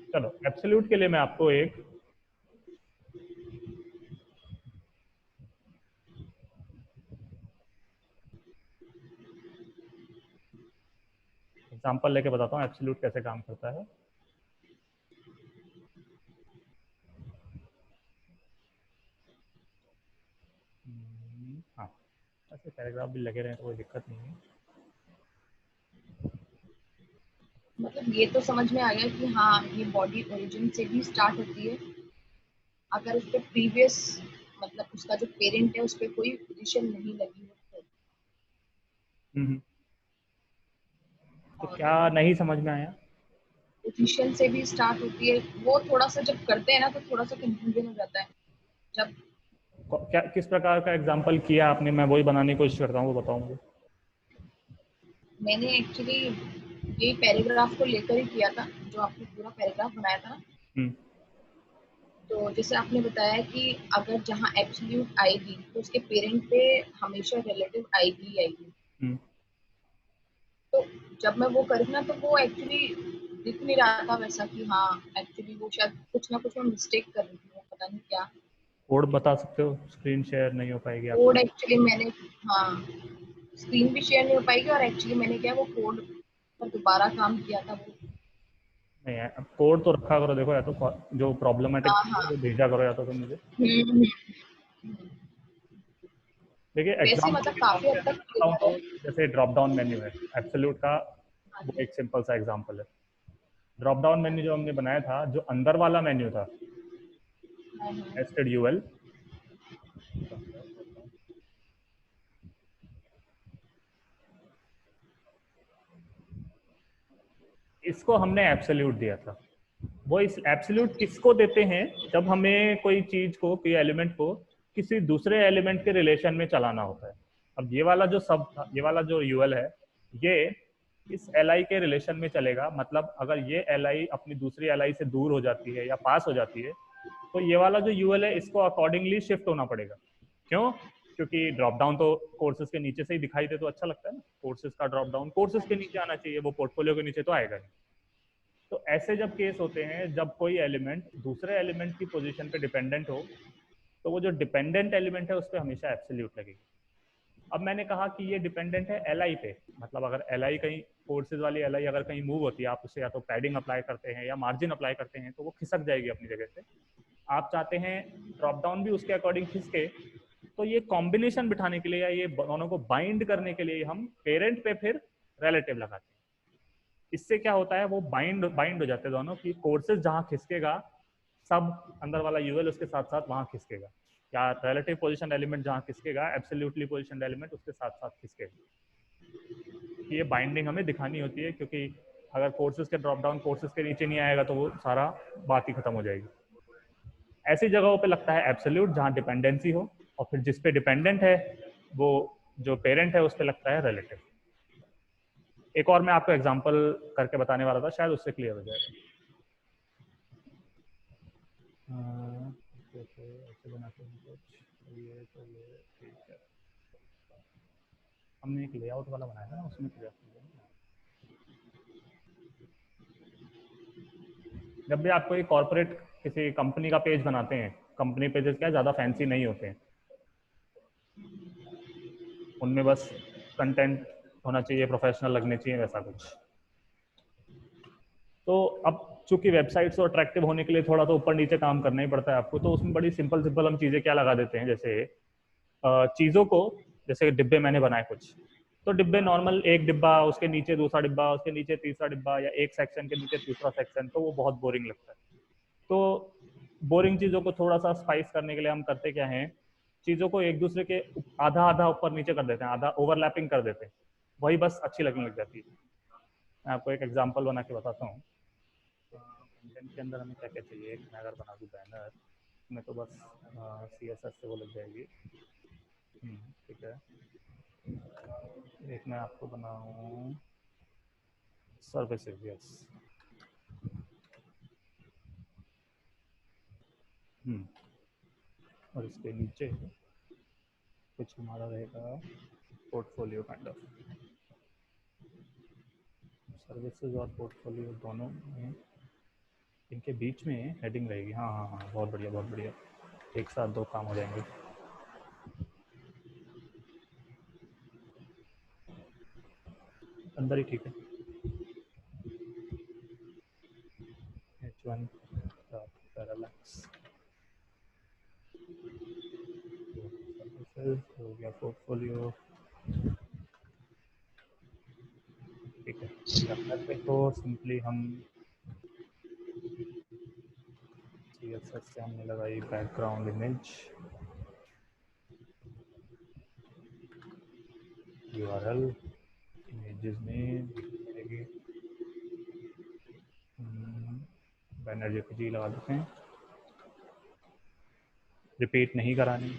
चलो, एब्सोल्यूट के लिए मैं आपको एक एग्जांपल लेके बताता हूँ एब्सोल्यूट कैसे काम करता है। हाँ, ऐसे पैराग्राफ भी लगे रहे तो कोई दिक्कत नहीं है। मतलब ये तो समझ में आ गया कि हाँ ये बॉडी ओरिजिन से भी स्टार्ट होती है, अगर उस पे प्रीवियस मतलब उसका जो पेरेंट है उस पे कोई पोजीशन नहीं लगी हो तो। हम्म। तो और क्या नहीं समझ में आया? पोजीशन से भी स्टार्ट होती है, वो थोड़ा सा जब करते हैं ना तो थोड़ा सा कंफ्यूजन हो जाता है जब। क्या किस प्रकार का एग्जाम्पल किया आपने? मैं वही बनाने की कोशिश करता हूँ, वो बताऊंगा। मैंने एक्चुअली यही पैराग्राफ को लेकर ही किया था, जो आपने पूरा पैराग्राफ बनाया था ना। हम्म। तो जैसे आपने बताया कि अगर जहाँ एब्सोल्यूट आएगी तो उसके पेरेंट पे हमेशा रिलेटिव आएगी ही आएगी। हम्म। तो जब मैं वो करी ना तो वो एक्चुअली दिख नहीं रहा था वैसा कि हाँ एक्चुअली वो शायद कुछ ना कुछ मैं मिस्टेक कर रही थी, वो पता नहीं क्या। कोड बता सकते हो? स्क्रीन शेयर नहीं हो पाएगी कोड आपकी। एक्चुअली मैंने, हाँ स्क्रीन भी शेयर नहीं हो पाएगी, और एक्चुअली मैंने क्या वो कोड पर दोबारा काम किया था वो। नहीं है, अब कोड तो रखा करो। देखो, या तो जो प्रॉब्लमेटिक हाँ है हाँ। वो भेजा करो, या तो फिर मुझे। हम्म। देखिए, वैसे एग्जाम्पल मतलब के तौर काफी पे हद अगर तक बताऊँ क्लियर तो, है। जैसे ड्रॉप डाउन मेन्यू है एब्सोल्यूट का, हाँ वो जी। एक सिंपल सा एग्जाम्पल है। ड्रॉप डाउन मेन्यू जो हमने बनाया था, जो अंदर वाला मेन्यू था, हाँ हाँ। नेस्टेड यूएल, इसको हमने एब्सोल्यूट दिया था। वो इस एब्सोल्यूट किसको देते हैं? जब हमें कोई चीज को, कोई एलिमेंट को किसी दूसरे एलिमेंट के रिलेशन में चलाना होता है। अब ये वाला जो सब था, ये वाला जो यूएल है, ये इस एल आई के रिलेशन में चलेगा। मतलब अगर ये एल आई अपनी दूसरी एल आई से दूर हो जाती है या पास हो जाती है, तो ये वाला जो यूएल है इसको अकॉर्डिंगली शिफ्ट होना पड़ेगा। क्यों? क्योंकि ड्रॉप डाउन तो कोर्सेज के नीचे से ही दिखाई दे तो अच्छा लगता है ना। कोर्सेज का ड्रॉप डाउन कोर्सेज हाँ के जी। नीचे आना चाहिए, वो पोर्टफोलियो के नीचे तो आएगा नहीं। तो ऐसे जब केस होते हैं, जब कोई एलिमेंट दूसरे एलिमेंट की पोजीशन पे डिपेंडेंट हो, तो वो जो डिपेंडेंट एलिमेंट है उस पर हमेशा एब्सोल्यूट लगेगी। अब मैंने कहा कि ये डिपेंडेंट है एल आई पे। मतलब अगर एल आई कहीं, फोर्सेज वाली एल आई अगर कहीं मूव होती है, आप उसे या तो पैडिंग अप्लाई करते हैं या मार्जिन अप्लाई करते हैं, तो वो खिसक जाएगी अपनी जगह से। आप चाहते हैं ड्रॉप डाउन भी उसके अकॉर्डिंग खिसके, तो ये कॉम्बिनेशन बिठाने के लिए या ये दोनों को बाइंड करने के लिए हम पेरेंट पे फिर रिलेटिव लगाते हैं। इससे क्या होता है, वो बाइंड बाइंड हो जाते हैं दोनों की। कोर्सेज जहां खिसकेगा, सब अंदर वाला यूएल उसके साथ साथ वहां खिसकेगा। या रिलेटिव पोजीशन एलिमेंट जहां खिसकेगा, एब्सोल्युटली पोजीशन एलिमेंट उसके साथ साथ खिसकेगा। ये बाइंडिंग हमें दिखानी होती है, क्योंकि अगर कोर्सेज के ड्रॉप डाउन कोर्सेज के नीचे नहीं आएगा तो वो सारा बात ही खत्म हो जाएगी। ऐसी जगहों पे लगता है एब्सोल्यूट जहां डिपेंडेंसी हो, और फिर जिस पे डिपेंडेंट है वो जो पेरेंट है उस पे लगता है रिलेटिव। एक और मैं आपको एग्जांपल करके बताने वाला था, शायद उससे क्लियर हो जाएगा। ऐसे बनाते हैं कुछ, ये तो ये ठीक है। हमने एक लेआउट वाला बनाया था ना, उसमें क्लियर। जब भी आप कोई कॉर्पोरेट किसी कंपनी का पेज बनाते हैं, कंपनी पेजेस क्या ज़्यादा फैंसी नहीं होते हैं, उनमें बस कंटेंट होना चाहिए, प्रोफेशनल लगने चाहिए, वैसा कुछ। तो अब चूंकि वेबसाइट्स और अट्रैक्टिव होने के लिए थोड़ा तो ऊपर नीचे काम करना ही पड़ता है आपको, तो उसमें बड़ी सिंपल सिंपल हम चीज़ें क्या लगा देते हैं, जैसे चीज़ों को, जैसे डिब्बे मैंने बनाए कुछ, तो डिब्बे नॉर्मल, एक डिब्बा उसके नीचे दूसरा डिब्बा, उसके नीचे तीसरा डिब्बा, या एक सेक्शन के नीचे दूसरा सेक्शन, तो वो बहुत बोरिंग लगता है। तो बोरिंग चीज़ों को थोड़ा सा स्पाइस करने के लिए हम करते क्या हैं, चीज़ों को एक दूसरे के आधा आधा ऊपर नीचे कर देते हैं, आधा ओवरलैपिंग कर देते हैं, वही बस अच्छी लगने लग जाती है। मैं आपको एक एग्जांपल बना के बताता हूँ। कंटेंट के अंदर हमें क्या क्या चाहिए, एक मैं अगर बना दूँ बैनर में, तो बस CSS से वो लग जाएगी। ठीक है। एक मैं आपको बनाऊँ सर्विसेज, यस। और इसके नीचे कुछ हमारा रहेगा पोर्टफोलियो काइंड ऑफ। सर्विसेज और पोर्टफोलियो दोनों में, इनके बीच में हेडिंग रहेगी। हाँ हाँ हाँ, बहुत बढ़िया बहुत बढ़िया, एक साथ दो काम हो जाएंगे। अंदर ही ठीक है। H1 पैरालैक्स सर्विसेज हो गया, पोर्टफोलियो, ठीक है। करते तो सिंपली हम CSS से हमने लगाई बैकग्राउंड इमेज, URL इमेजेस में मिलेगी, बैनर जेपीजी लगा देते हैं, रिपीट नहीं करानी है,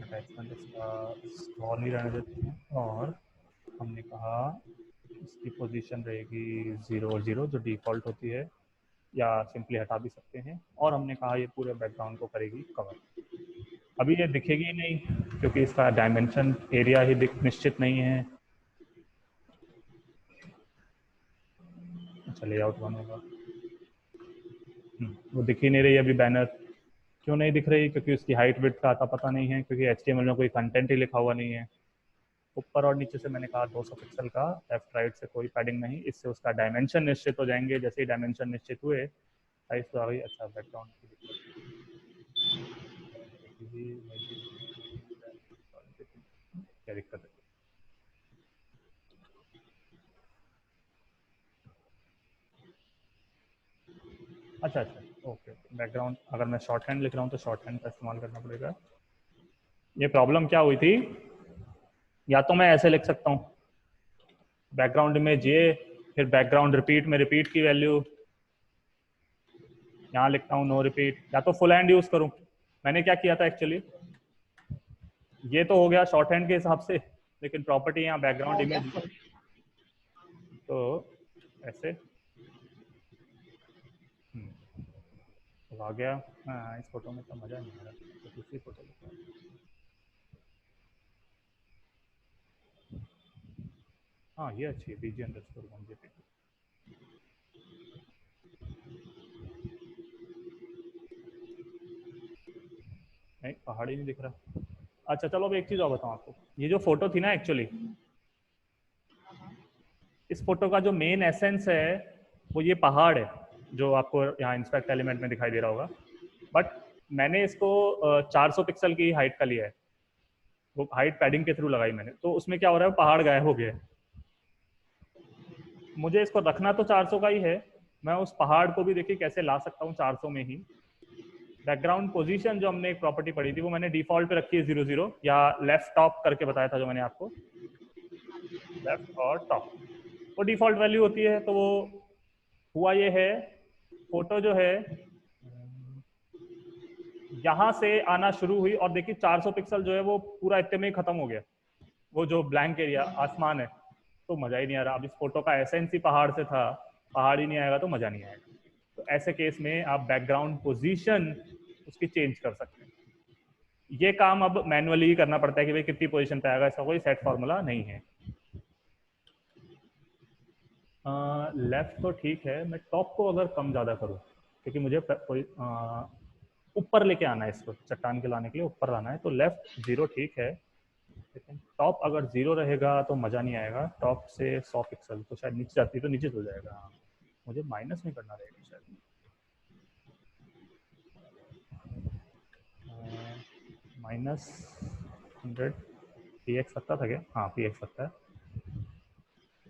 अटैचमेंट इसका स्टोर नहीं रहने देते हैं, और हमने कहा इसकी पोजीशन रहेगी 0 और 0 जो डिफ़ॉल्ट होती है, या सिंपली हटा भी सकते हैं, और हमने कहा ये पूरे बैकग्राउंड को करेगी कवर। अभी ये दिखेगी नहीं क्योंकि इसका डायमेंशन एरिया ही निश्चित नहीं है। अच्छा, लेआउट वन होगा, वो दिख ही नहीं रही अभी बैनर। क्यों नहीं दिख रही? क्योंकि उसकी हाइट विड्थ का आता पता नहीं है, क्योंकि HTML में कोई कंटेंट ही लिखा हुआ नहीं है। ऊपर और नीचे से मैंने कहा 200 पिक्सल का, लेफ्ट राइट से कोई पैडिंग नहीं, इससे उसका डायमेंशन निश्चित हो जाएंगे। जैसे ही डायमेंशन निश्चित हुए साइज तो आ गई। अच्छा, बैकग्राउंड की दिक्कत, क्या दिक्कत है? अच्छा अच्छा, ओके। बैकग्राउंड अगर मैं शॉर्ट हैंड लिख रहा हूँ तो शॉर्ट हैंड का इस्तेमाल करना पड़ेगा। ये प्रॉब्लम क्या हुई थी, या तो मैं ऐसे लिख सकता हूँ बैकग्राउंड इमेज ये, फिर बैकग्राउंड रिपीट में रिपीट की वैल्यू यहाँ लिखता हूँ नो रिपीट, या तो फुल हैंड यूज करूँ। मैंने क्या किया था एक्चुअली, ये तो हो गया शॉर्ट हैंड के हिसाब से, लेकिन प्रॉपर्टी यहाँ बैकग्राउंड इमेज, तो ऐसे तो आ गया। हाँ, इस फोटो में तो मजा नहीं आ रहा, तो दूसरी फोटो लेते हैं। हाँ, ये अच्छी है, BG_1JPG। नहीं, पहाड़ ही नहीं दिख रहा। अच्छा चलो, अब एक चीज़ और बताऊँ आपको, ये जो फोटो थी ना एक्चुअली, इस फोटो का जो मेन एसेंस है वो ये पहाड़ है, जो आपको यहाँ इंस्पेक्ट एलिमेंट में दिखाई दे रहा होगा। बट मैंने इसको 400 पिक्सल की हाइट का लिया है, वो हाइट पैडिंग के थ्रू लगाई मैंने, तो उसमें क्या हो रहा है, पहाड़ गायब हो गया है। मुझे इसको रखना तो 400 का ही है, मैं उस पहाड़ को भी देखिए कैसे ला सकता हूँ 400 में ही। बैकग्राउंड पोजीशन जो हमने एक प्रॉपर्टी पढ़ी थी वो मैंने डिफॉल्ट पे रखी है 00, या लेफ्ट टॉप करके बताया था जो मैंने आपको, लेफ्ट और टॉप, वो डिफॉल्ट वैल्यू होती है। तो वो हुआ ये है, फोटो जो है यहाँ से आना शुरू हुई, और देखिए 400 पिक्सल जो है वो पूरा इतने में ही खत्म हो गया, वो जो ब्लैंक एरिया आसमान है, तो मजा ही नहीं आ रहा। अब इस फोटो का एसेंस ही पहाड़ से था, पहाड़ ही नहीं आएगा तो मजा नहीं आएगा। तो ऐसे केस में आप बैकग्राउंड पोजीशन उसकी चेंज कर सकते हैं। ये काम अब मैनुअली ही करना पड़ता है कि भाई कितनी पोजीशन पे आएगा, इसका कोई सेट फॉर्मूला नहीं है। लेफ्ट तो ठीक है, मैं टॉप को अगर कम ज़्यादा करूँ, क्योंकि मुझे ऊपर लेके आना है, इसको चट्टान के लाने के लिए ऊपर लाना है, तो लेफ्ट 0 ठीक है, लेकिन टॉप अगर 0 रहेगा तो मज़ा नहीं आएगा। टॉप से 100 पिक्सल तो शायद नीचे जाती तो नीचे हो जाएगा। हाँ, मुझे माइनस में करना रहेगा शायद, -100 PX लगता था क्या? हाँ, PX लगता है।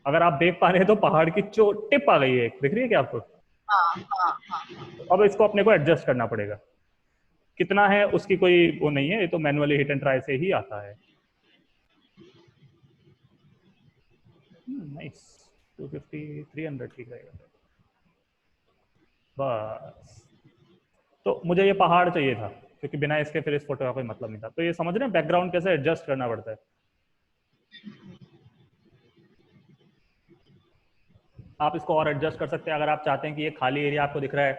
अगर आप देख पा रहे हैं तो पहाड़ की चोट टिप आ गई है, दिख रही है क्या आपको? तो अब इसको अपने को एडजस्ट करना पड़ेगा, कितना है उसकी कोई वो नहीं है, ये तो मैनुअली हिट एंड ट्राई से ही आता है। नाइस, 250 300 ठीक रहेगा बस। तो मुझे ये पहाड़ चाहिए था, क्योंकि बिना इसके फिर इस फोटो का कोई मतलब नहीं था। तो ये समझ रहे हैं बैकग्राउंड कैसे एडजस्ट करना पड़ता है। आप इसको और एडजस्ट कर सकते हैं, अगर आप चाहते हैं कि ये खाली एरिया आपको दिख रहा है,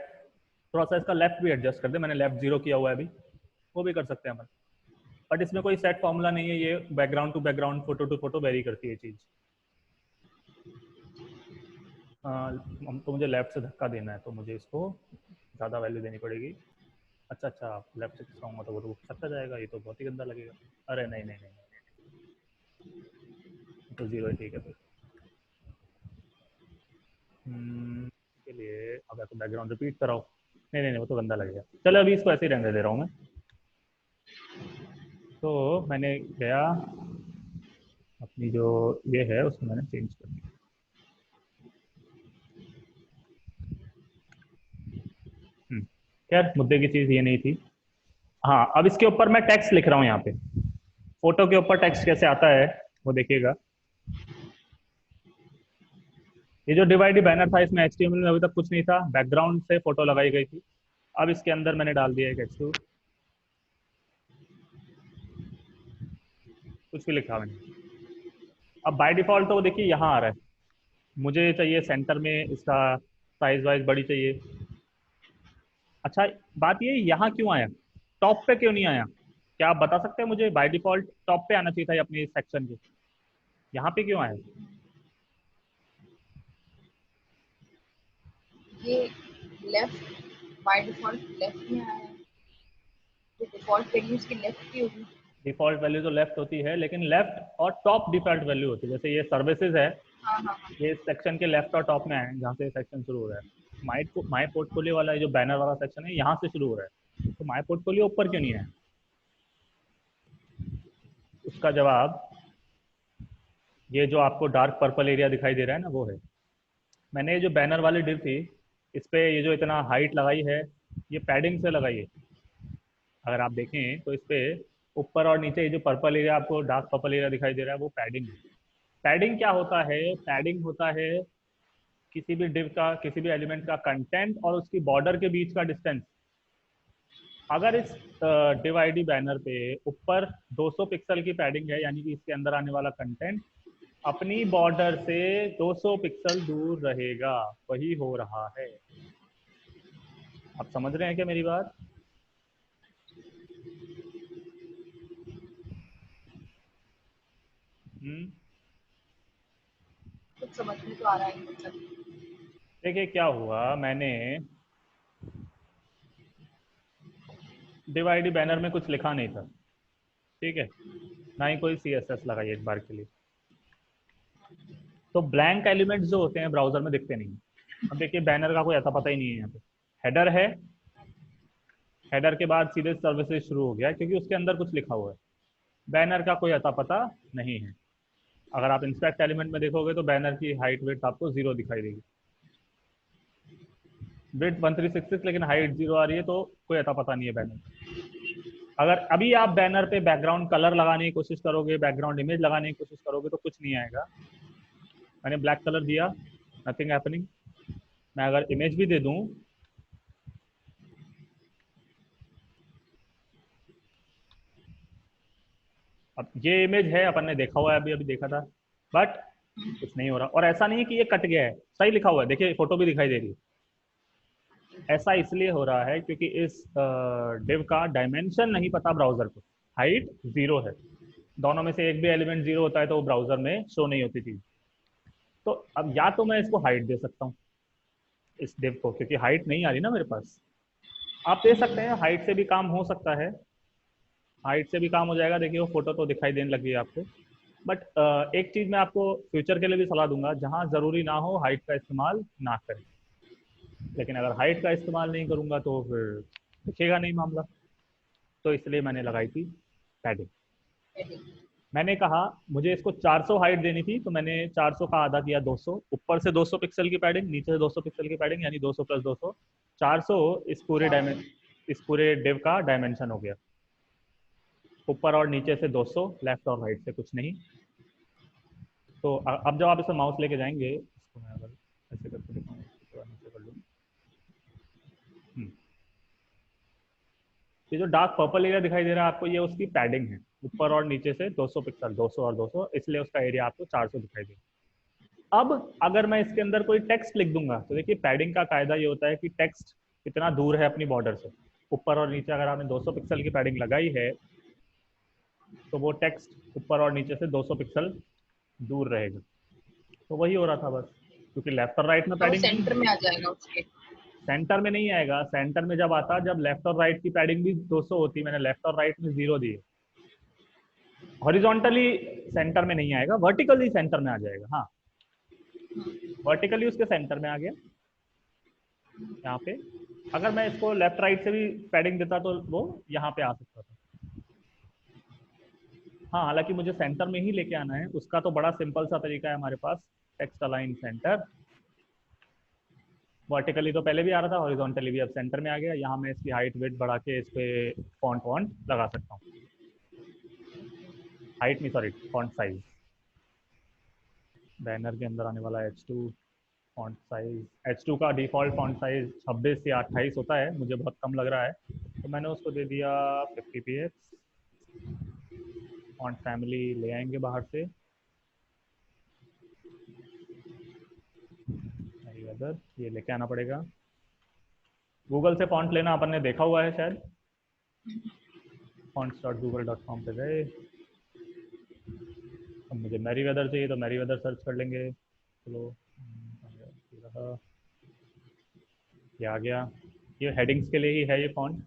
थोड़ा सा इसका लेफ्ट भी एडजस्ट कर दे, मैंने लेफ्ट 0 किया हुआ है अभी, वो भी कर सकते हैं अपन। बट इसमें कोई सेट फॉर्मूला नहीं है, ये background to background, photo to photo vary करती है चीज़। हम तो मुझे लेफ्ट से धक्का देना है, तो मुझे इसको ज़्यादा वैल्यू देनी पड़ेगी। अच्छा अच्छा, लेफ्ट से खिसकाऊंगा तो वो तो सकता जाएगा, ये तो बहुत ही गंदा लगेगा। अरे नहीं नहीं नहीं, तो 0 ही ठीक है फिर। के लिए अगर तो बैकग्राउंड रिपीट कराओ, नहीं नहीं नहीं, वो तो गंदा लगेगा। चलो अभी इसको ऐसे ही रहने दे रहा हूँ मैं। तो मैंने गया ये जो ये है उसको मैंने चेंज कर दिया। खैर मुद्दे की चीज ये नहीं थी। हाँ, अब इसके ऊपर मैं टेक्स्ट लिख रहा हूँ यहाँ पे। फोटो के ऊपर टेक्स्ट कैसे आता है वो देखिएगा। ये जो डिवाइड बैनर था इसमें HTML में अभी तक कुछ नहीं था, बैकग्राउंड से फोटो लगाई गई थी। अब इसके अंदर मैंने डाल दिया एक एक्सक्लूड, कुछ भी लिखा मैंने। अब बाय डिफॉल्ट तो वो देखिए यहाँ आ रहा है, मुझे चाहिए सेंटर में इसका साइज वाइज बड़ी चाहिए। अच्छा, बात ये यहाँ क्यों आया, टॉप पे क्यों नहीं आया? क्या आप बता सकते हैं मुझे? बाय डिफॉल्ट टॉप पे आना चाहिए था ये अपने सेक्शन के, यहाँ पे क्यों आया? ये लेफ्ट बाय डिफॉल्ट लेफ्ट में आया है, तो डिफॉल्ट वैल्यू इसकी लेफ्ट की होगी। डिफॉल्ट वैल्यू तो लेफ्ट होती है, लेकिन लेफ्ट और टॉप डिफॉल्ट वैल्यू होती है। जैसे ये सर्विसेज है, हाँ हाँ हाँ। ये सेक्शन के लेफ्ट और टॉप में आए जहाँ से सेक्शन शुरू हो रहा है। माई पोर्टफोलियो वाला जो बैनर वाला सेक्शन है यहाँ से शुरू हो रहा है, तो माई पोर्टफोलियो ऊपर क्यों नहीं है? उसका जवाब ये जो आपको डार्क पर्पल एरिया दिखाई दे रहा है ना, वो है। मैंने ये जो बैनर वाली डिव थी इस पे ये जो इतना हाइट लगाई है, ये पैडिंग से लगाई है। अगर आप देखें तो इस पे ऊपर और नीचे ये जो पर्पल एरिया आपको डार्क पर्पल एरिया दिखाई दे रहा है वो पैडिंग है। पैडिंग क्या होता है? पैडिंग होता है किसी भी डिव का, किसी भी एलिमेंट का कंटेंट और उसकी बॉर्डर के बीच का डिस्टेंस। अगर इस डिव आईडी बैनर पे ऊपर 200 पिक्सल की पैडिंग है, यानी कि इसके अंदर आने वाला कंटेंट अपनी बॉर्डर से 200 पिक्सल दूर रहेगा, वही हो रहा है। आप समझ रहे हैं क्या मेरी बात? हम्म। कुछ समझ में तो आ रहा है मतलब। देखिए क्या हुआ, मैंने डिव आईडी बैनर में कुछ लिखा नहीं था, ठीक है, ना ही कोई CSS लगाई एक बार के लिए। तो ब्लैंक एलिमेंट्स जो होते हैं ब्राउजर में दिखते नहीं। अब देखिए बैनर का कोई ऐसा पता ही नहीं है यहाँ पे। हेडर है, हेडर के बाद सीधे सर्विसेज शुरू हो गया क्योंकि उसके अंदर कुछ लिखा हुआ है। बैनर का कोई अता पता नहीं है। अगर आप इंस्पेक्ट एलिमेंट में देखोगे तो बैनर की हाइट वेट आपको 0 दिखाई देगी, विड्थ 1366, लेकिन हाइट 0 आ रही है, तो कोई अता पता नहीं है बैनर। अगर अभी आप बैनर पे बैकग्राउंड कलर लगाने की कोशिश करोगे, बैकग्राउंड इमेज लगाने की कोशिश करोगे तो कुछ नहीं आएगा। मैंने ब्लैक कलर दिया, नथिंग हैपनिंग। मैं अगर इमेज भी दे दूं, अब ये इमेज है, अपन ने देखा हुआ है, अभी अभी देखा था, बट कुछ नहीं हो रहा। और ऐसा नहीं है कि ये कट गया है, सही लिखा हुआ है, देखिए फोटो भी दिखाई दे रही है। ऐसा इसलिए हो रहा है क्योंकि इस डिव का डायमेंशन नहीं पता ब्राउजर को। हाइट 0 है, दोनों में से एक भी एलिमेंट 0 होता है तो वो ब्राउजर में शो नहीं होती चीज। तो अब या तो मैं इसको हाइट दे सकता हूँ इस डिव को, क्योंकि हाइट नहीं आ रही ना मेरे पास। आप दे सकते हैं, हाइट से भी काम हो सकता है, हाइट से भी काम हो जाएगा। देखिए वो फोटो तो दिखाई देने लगी है आपको। बट एक चीज मैं आपको फ्यूचर के लिए भी सलाह दूंगा, जहां जरूरी ना हो हाइट का इस्तेमाल ना करें। लेकिन अगर हाइट का इस्तेमाल नहीं करूंगा तो फिर दिखेगा नहीं मामला। तो इसलिए मैंने लगाई थी पैडिंग। मैंने कहा मुझे इसको 400 हाइट देनी थी, तो मैंने 400 का आधा किया 200, ऊपर से 200 पिक्सल की पैडिंग, नीचे से 200 पिक्सल की पैडिंग, यानी 200 प्लस 200 400। इस पूरे डिव का डायमेंशन हो गया। ऊपर और नीचे से 200, लेफ्ट और राइट से कुछ नहीं। तो अब जब आप इसे माउस लेके जाएंगे, इसको मैं अगर ऐसे करके दिखाऊँ, थोड़ा नीचे कर लूँ। ये जो डार्क पर्पल एरिया दिखाई दे रहा है आपको, ये उसकी पैडिंग है, ऊपर और नीचे से 200 पिक्सल, 200 और 200, इसलिए उसका एरिया आपको 400 दिखाई देगा। अब अगर मैं इसके अंदर कोई टेक्स्ट लिख दूंगा, तो देखिए पैडिंग का कायदा ये होता है कि टेक्स्ट कितना दूर है अपनी बॉर्डर से। ऊपर और नीचे अगर आपने 200 पिक्सल की पैडिंग लगाई है तो वो टेक्स्ट ऊपर और नीचे से 200 पिक्सल दूर रहेगा। तो वही हो रहा था बस, क्योंकि लेफ्ट और राइट में तो वो पैडिंग नहीं सेंटर है। में आ जाएगा उसके। सेंटर में नहीं आएगा, सेंटर में जब आता जब लेफ्ट और राइट की पैडिंग भी 200 होती, मैंने लेफ्ट और राइट में 0 दिए। हॉरिजॉन्टली सेंटर में नहीं आएगा, वर्टिकली सेंटर में आ जाएगा। हाँ, वर्टिकली उसके सेंटर में आ गया यहाँ पे। अगर मैं इसको लेफ्ट राइट से भी पैडिंग देता तो वो यहाँ पे आ सकता था। हाँ, हालांकि मुझे सेंटर में ही लेके आना है, उसका तो बड़ा सिंपल सा तरीका है हमारे पास, टेक्स्ट अलाइन सेंटर। वर्टिकली तो पहले भी आ रहा था, हॉरिजॉन्टली भी अब सेंटर में आ गया। यहाँ मैं इसकी हाइट वेट बढ़ा के इस पे फॉन्ट वॉन्ट लगा सकता हूँ। हाइट नहीं, सॉरी, फॉन्ट साइज। बैनर के अंदर आने वाला H2 फॉन्ट साइज, H2 का डिफॉल्ट फॉन्ट साइज 26 या 28 होता है, मुझे बहुत कम लग रहा है, तो मैंने उसको दे दिया 50 px। फॉन्ट फैमिली ले आएंगे बाहर से, अदर, ये लेके आना पड़ेगा। गूगल से फॉन्ट लेना अपन ने देखा हुआ है शायद, fonts.google.com पे गए। अब मुझे मैरीवेदर चाहिए तो मैरीवेदर सर्च कर लेंगे। चलो, ये आ गया। ये हेडिंग्स के लिए ही है ये फॉन्ट,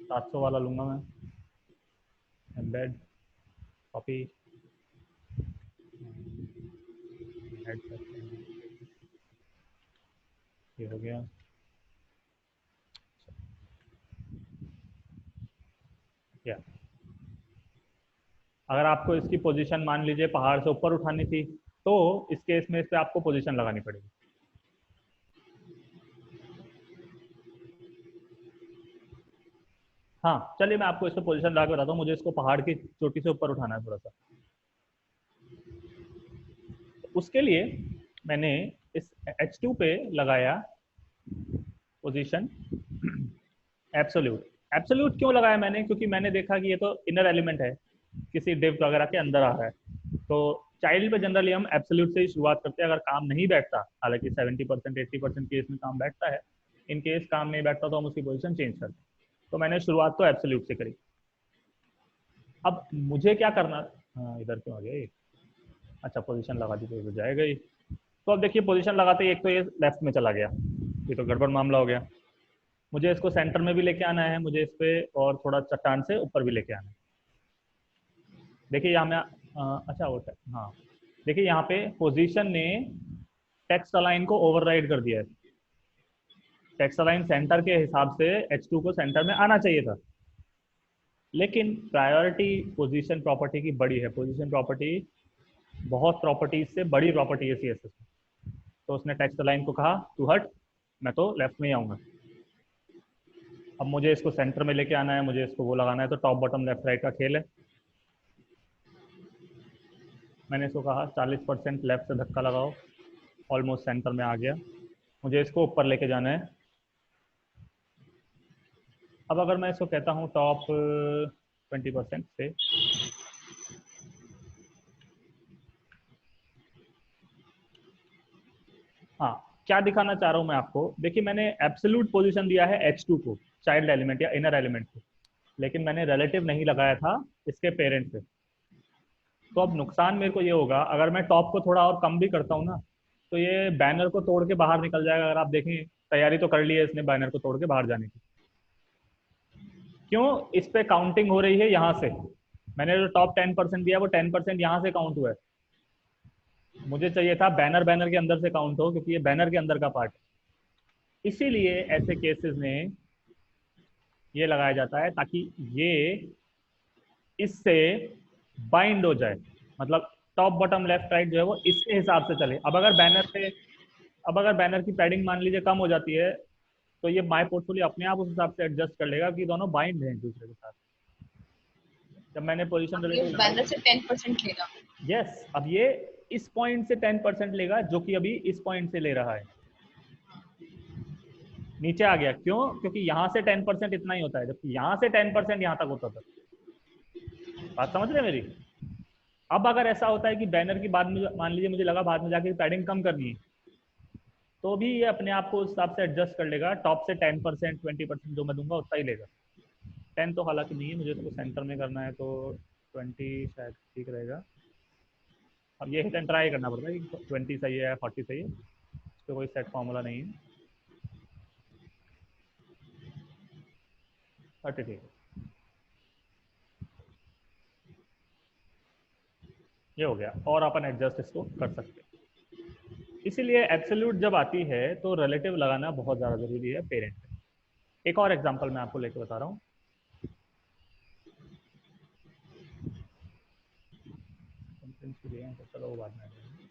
700 वाला लूंगा मैं। एम्बेड, कॉपी, ये हो गया। या अगर आपको इसकी पोजीशन मान लीजिए पहाड़ से ऊपर उठानी थी, तो इस केस में इस पे आपको पोजीशन लगानी पड़ेगी। हाँ, चलिए मैं आपको इसको पोजीशन लगा के बताता हूँ। मुझे इसको पहाड़ की चोटी से ऊपर उठाना है थोड़ा सा, तो उसके लिए मैंने इस H2 पे लगाया पोजीशन एब्सोल्यूट। एब्सोल्यूट क्यों लगाया मैंने? क्योंकि मैंने देखा कि ये तो इनर एलिमेंट है, किसी डिव वगैरह के अंदर आ रहा है, तो चाइल्ड पे जनरली हम एब्सोल्यूट से ही शुरुआत करते हैं। अगर काम नहीं बैठता, हालांकि 70% 80% केस में काम बैठता है, इन केस काम नहीं बैठता तो हम उसकी पोजीशन चेंज करते हैं। तो मैंने शुरुआत तो एब्सोल्यूट से करी। अब मुझे क्या करना, हाँ इधर क्यों आ गया ये, अच्छा पोजीशन लगा दी तो जाएगा ही। तो अब देखिए पोजीशन लगाते ही एक तो ये लेफ्ट में चला गया, ये तो गड़बड़ मामला हो गया। मुझे इसको सेंटर में भी लेके आना है, मुझे इस पे और थोड़ा चट्टान से ऊपर भी लेके आना है। देखिए यहाँ मैं अच्छा होता है, हाँ देखिए यहाँ पे पोजीशन ने टेक्स्ट अलाइन को ओवरराइड कर दिया है। टेक्स्ट अलाइन सेंटर के हिसाब से H2 को सेंटर में आना चाहिए था, लेकिन प्रायोरिटी पोजीशन प्रॉपर्टी की बड़ी है। पोजीशन प्रॉपर्टी बहुत प्रॉपर्टीज से बड़ी प्रॉपर्टी है CSS में। तो उसने टेक्स्ट अलाइन को कहा तू हट, मैं तो लेफ्ट में ही आऊंगा। अब मुझे इसको सेंटर में लेके आना है, मुझे इसको वो लगाना है, तो टॉप बॉटम लेफ्ट राइट का खेल है। मैंने इसको कहा 40% लेफ्ट से धक्का लगाओ, ऑलमोस्ट सेंटर में आ गया। मुझे इसको ऊपर लेके जाना है। अब अगर मैं इसको कहता हूँ टॉप 20% से, हाँ क्या दिखाना चाह रहा हूँ मैं आपको, देखिए मैंने एब्सोल्यूट पोजीशन दिया है H2 को, चाइल्ड एलिमेंट या इनर एलिमेंट को, लेकिन मैंने रिलेटिव नहीं लगाया था इसके पेरेंट से। तो अब नुकसान मेरे को ये होगा, अगर मैं टॉप को थोड़ा और कम भी करता हूँ ना, तो ये बैनर को तोड़ के बाहर निकल जाएगा। अगर आप देखें, तैयारी तो कर ली है इसने बैनर को तोड़ के बाहर जाने की। क्यों? इस पे काउंटिंग हो रही है यहाँ से, मैंने जो टॉप 10% दिया वो 10% यहाँ से काउंट हुआ है। मुझे चाहिए था बैनर बैनर के अंदर से काउंट हो, क्योंकि ये बैनर के अंदर का पार्ट है। इसीलिए ऐसे केसेस में ये लगाया जाता है ताकि ये इससे बाइंड हो जाए, मतलब टॉप बॉटम लेफ्ट राइट जो है वो इसके हिसाब से चले। अब अगर बैनर की पैडिंग मान लीजिए कम हो जाती है, तो ये माई पोर्टफोलियो अपने आप उस हिसाब से एडजस्ट कर लेगा कि दोनों बाइंड हैं एक दूसरे के साथ। जब मैंने पोजीशन ये उस बैनर से 10% लेगा। यस, अब ये इस पॉइंट से 10% लेगा, जो कि अभी इस पॉइंट से ले रहा है। नीचे आ गया क्यों? क्योंकि यहाँ से 10% इतना ही होता है, जबकि यहाँ से 10% यहाँ तक होता था। बात समझ रहे मेरी? अब अगर ऐसा होता है कि बैनर की बाद में मान लीजिए मुझे लगा बाद में जाके पैडिंग कम करनी है, तो भी ये अपने आप को उस हिसाब से एडजस्ट कर लेगा। टॉप से 10% 20% जो मैं दूंगा उतना ही लेगा। 10 तो हालांकि नहीं है, मुझे तो सेंटर में करना है, तो 20 शायद ठीक रहेगा। अब ये हिट एंड ट्राई करना पड़ता है कि 20 सही है या 40 सही है, इस पर कोई सेट फॉर्मूला नहीं है। 30 ठीक है, ये हो गया। और अपन एडजस्ट इसको कर सकते हैं। इसीलिए एब्सोल्यूट जब आती है तो रिलेटिव लगाना बहुत ज़्यादा जरूरी है पेरेंट में। एक और एग्जांपल मैं आपको लेके बता रहा हूँ। डायमेंशंस भी दिए हैं तो चलो वो बाद में आ जाएंगे।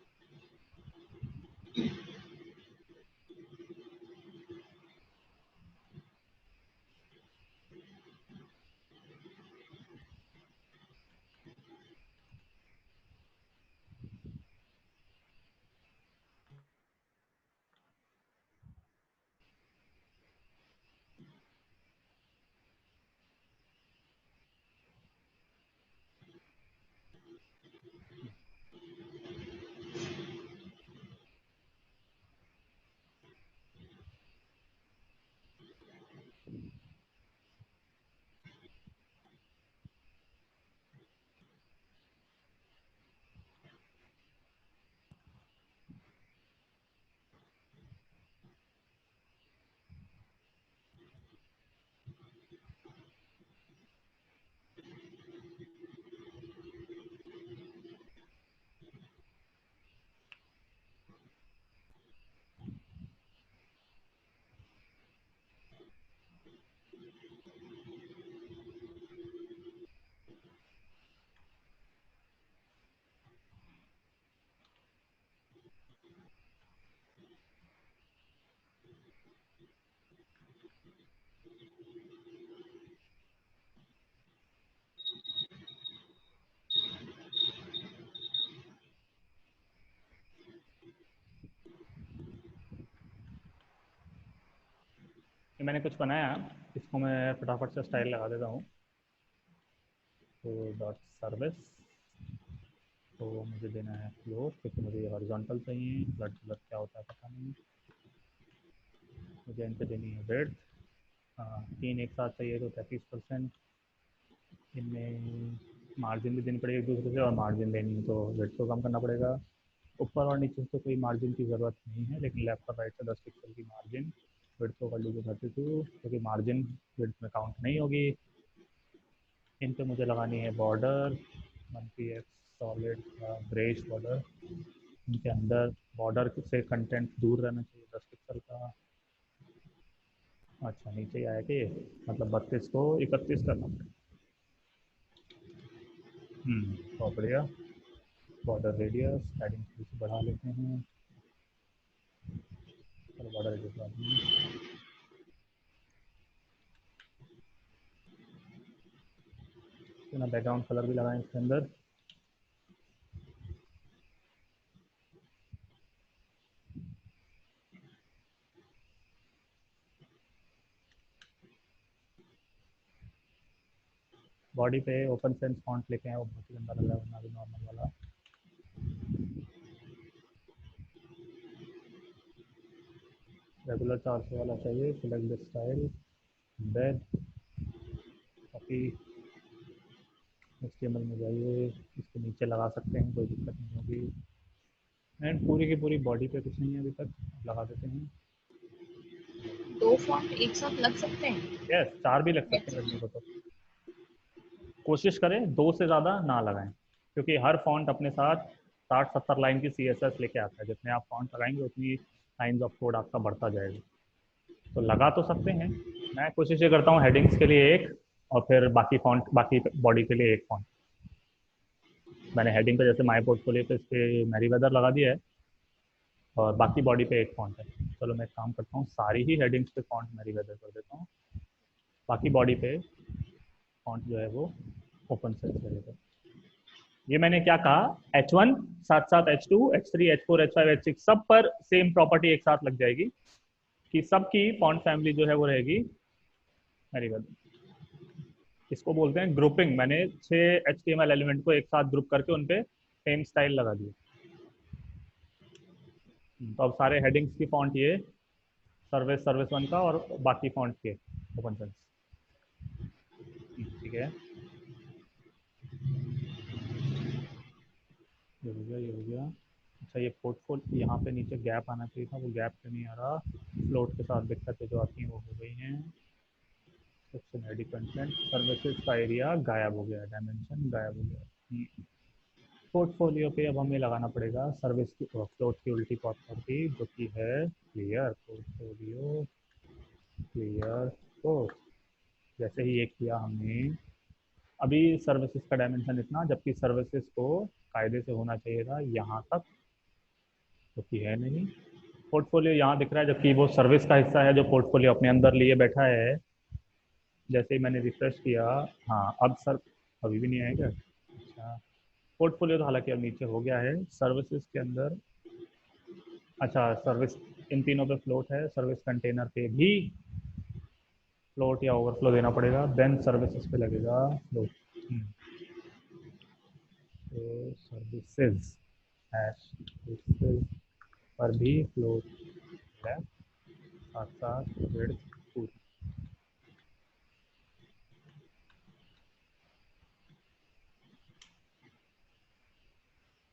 ये मैंने कुछ बनाया, इसको मैं फटाफट से स्टाइल लगा देता हूँ। तो डॉट सर्विस, तो मुझे देना है फ्लोट, क्योंकि मुझे हॉरिजॉन्टल चाहिए, ब्लड कलर क्या होता है पता नहीं। मुझे इनसे देनी है विड्थ, 3 एक साथ चाहिए तो 33%। इनमें मार्जिन भी देनी पड़ेगी एक दूसरे से, और मार्जिन देनी है तो विड्थ को कम करना पड़ेगा। ऊपर और नीचे से कोई मार्जिन की ज़रूरत नहीं है, लेकिन लेफ्ट और राइट से 10 पिक्सल की मार्जिन। विड्थ को कर लीजिए 32, क्योंकि मार्जिन विड्थ में काउंट नहीं होगी। इन पे मुझे लगानी है border, 1px solid greyish border. इनके अंदर बॉर्डर से कंटेंट दूर रहना चाहिए 10 पिक्सल का। अच्छा नीचे ही आया कि ये, मतलब 32 को 31 करना पड़ेगा। बहुत बढ़िया। बॉर्डर रेडियस पैडिंग थोड़ी सी बढ़ा लेते हैं। चलो बॉर्डर रेडियस बढ़ा देंगे। तो ना बैकग्राउंड कलर भी लगाएं इसके अंदर। बॉडी पे ओपन सेंस फॉन्ट लेके आए, वो बहुत ही गंदा लग रहा है, वरना भी नॉर्मल वाला। रेगुलर 400 वाला चाहिए। Select the style, bed, copy, HTML में जाइए, इसके नीचे लगा सकते हैं, कोई दिक्कत नहीं होगी। एंड पूरी की पूरी बॉडी पे कुछ नहीं है अभी तक, लगा देते हैं। 2 फॉन्ट एक साथ लग सकते हैं? यस, 4 भी लग सकते हैं लगने को तो। कोशिश करें 2 से ज़्यादा ना लगाएं, क्योंकि हर फॉन्ट अपने साथ 60-70 लाइन की CSS लेके आता है। जितने आप फॉन्ट लगाएंगे उतनी लाइन्स ऑफ कोड आपका बढ़ता जाएगा। तो लगा तो सकते हैं। मैं कोशिश ये करता हूँ हेडिंग्स के लिए एक, और फिर बाकी फॉन्ट, बाकी बॉडी के लिए एक फॉन्ट। मैंने हेडिंग पे जैसे माई पोर्टफोलियो पे इस पर मैरीवेदर लगा दिया है, और बाकी बॉडी पे एक फॉन्ट है। चलो मैं एक काम करता हूँ, सारी ही हेडिंग्स पे फॉन्ट मैरीवेदर कर देता हूँ, बाकी बॉडी पे फॉन्ट जो है वो ओपन सेंस रहेगा। ये मैंने क्या कहा, H1 साथ साथ H2 H3 H4 H5 H6 सब पर सेम प्रॉपर्टी एक साथ लग जाएगी, कि सबकी फॉन्ट फैमिली जो है वो रहेगी मैरीवेदर। इसको बोलते हैं ग्रुपिंग। मैंने 6 HTML एलिमेंट को एक साथ ग्रुप करके उनपे सेम स्टाइल लगा दिया। तो अब सारे हेडिंग्स की फॉन्ट ये सर्विस, सर्विस 1 का, और बाकी फॉन्ट के ओपन सेंस। ठीक है, ये हो गया, ये हो गया। अच्छा, ये पोर्टफोलियो यहाँ पे नीचे गैप आना चाहिए था, वो गैप पे नहीं आ रहा। फ्लोट के साथ दिक्कतें जो आती हैं वो हो गई हैं। सेक्शन एडी कंटेंट, सर्विसेज का एरिया गायब हो गया, डायमेंशन गायब हो गया। पोर्टफोलियो पे अब हमें लगाना पड़ेगा सर्विस की फ्लोट की उल्टी प्रॉपर्टी, जो कि है क्लियर पोर्टफोलियो क्लियर पोर्ट। जैसे ही ये किया हमने, अभी सर्विसेज का डायमेंशन इतना, जबकि सर्विसेज को कायदे से होना चाहिए था यहाँ तक, जो कि है नहीं। पोर्टफोलियो यहाँ दिख रहा है, जबकि वो सर्विस का हिस्सा है जो पोर्टफोलियो अपने अंदर लिए बैठा है। जैसे ही मैंने रिफ्रेश किया, हाँ अब सर अभी भी नहीं आएगा। अच्छा, पोर्टफोलियो तो हालांकि अब नीचे हो गया है। सर्विसेज के अंदर, अच्छा सर्विस इन तीनों पे फ्लोट है, सर्विस कंटेनर पे भी फ्लोट या ओवरफ्लो देना पड़ेगा, देन सर्विसेज पे लगेगा फ्लोट। तो सर्विसेज पर भी फ्लोट है, साथ साथ विड्थ पूरी।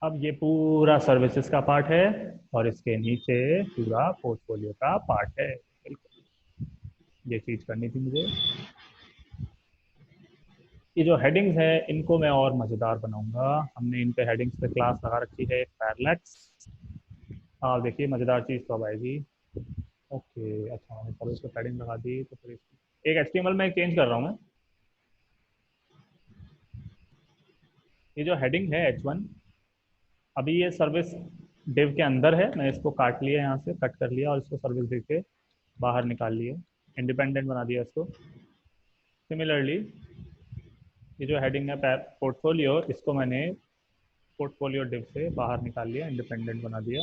अब ये पूरा सर्विसेज का पार्ट है और इसके नीचे पूरा पोर्टफोलियो का पार्ट है। ये चीज करनी थी मुझे। ये जो हेडिंग्स है इनको मैं और मज़ेदार बनाऊंगा। हमने इन पे हेडिंग्स पे क्लास लगा रखी है पैरेलैक्स। आप देखिए मज़ेदार चीज़ तो अब आएगी। ओके, अच्छा मैंने सर्विस पे हेडिंग लगा दी, तो फिर एक एचटीएमएल में चेंज कर रहा हूँ मैं। ये जो हेडिंग है H1, अभी ये सर्विस डिव के अंदर है, मैं इसको काट लिया, यहाँ से कट कर लिया और इसको सर्विस डिव के बाहर निकाल लिया, इंडिपेंडेंट बना दिया इसको। सिमिलरली ये जो हेडिंग है पोर्टफोलियो, इसको मैंने पोर्टफोलियो डिव से बाहर निकाल लिया, इंडिपेंडेंट बना दिया।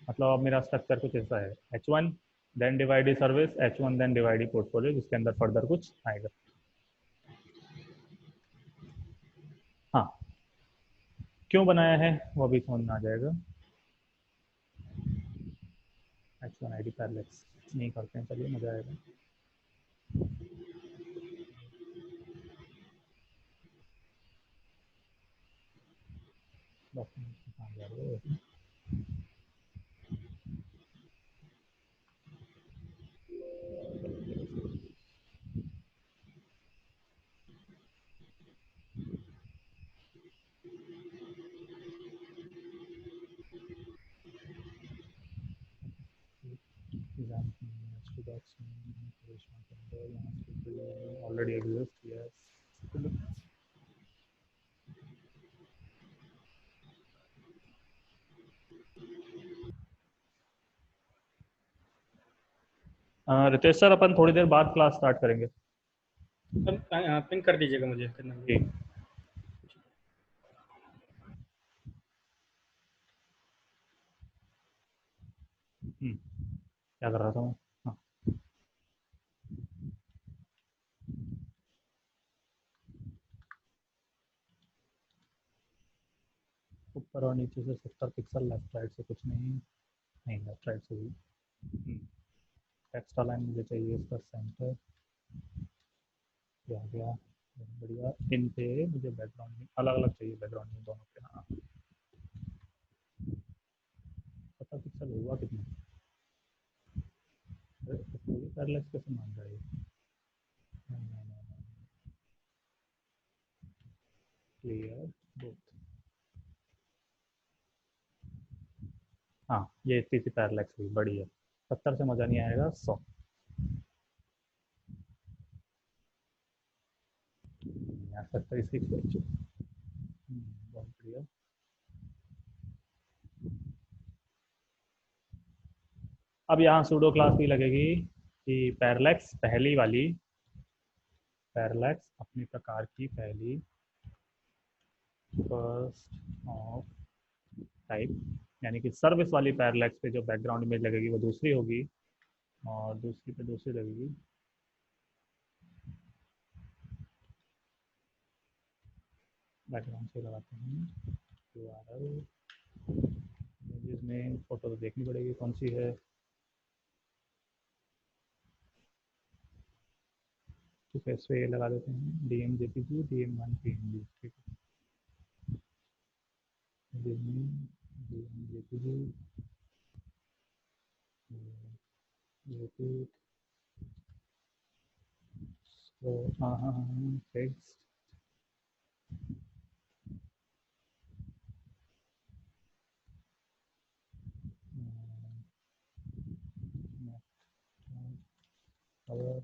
मतलब अब मेरा स्ट्रक्चर कुछ ऐसा है, H1 then divide service, H1 then divide portfolio, जिसके अंदर फर्दर कुछ आएगा। हाँ, क्यों बनाया है वो अभी समझ में आ जाएगा। H1 ID पैरेलैक्स नहीं करते हैं, चलिए मजा आएगा। डॉक्यूमेंट कहाँ जा रहे हो? Already exist, yes. Ritesh sir, अपन थोड़ी देर बाद क्लास स्टार्ट करेंगे। पिन कर दीजिएगा मुझे कितना ठीक। क्या कर रहा था मैं? हाँ, ऊपर और नीचे से 70 पिक्सल, लेफ्ट राइट से कुछ नहीं, नहीं लेफ्ट राइट से भी। टेक्स्ट अलाइन मुझे चाहिए इसका सेंटर, आ गया, बढ़िया। इन पे मुझे बैकग्राउंड में अलग अलग चाहिए, बैकग्राउंड में दोनों पे। हाँ, 70 पिक्सल हुआ कितना? पैरेलैक्स कैसे मान रहा है? Clear both. हाँ, ये इतनी सी पैरेलैक्स हुई, बड़ी है। 70 से मज़ा नहीं आएगा, 100। यहाँ 70 इसकी बहुत बढ़िया। अब यहाँ सूडो क्लास भी लगेगी कि पैरेलैक्स पहली वाली, पैरेलैक्स अपने प्रकार की पहली, फर्स्ट ऑफ टाइप, यानी कि सर्विस वाली पैरेलैक्स पे जो बैकग्राउंड इमेज लगेगी वो दूसरी होगी, और दूसरी पे दूसरी लगेगी। बैकग्राउंड से लगाते हैं URL, इमेजेस में फोटो तो देखनी पड़ेगी कौन सी है। ठीक है, इस पर ये लगा देते हैं DM JPG, DM1 PNG। ठीक है, DM JPG, हाँ हाँ हाँ, टेक्स्ट, कलर,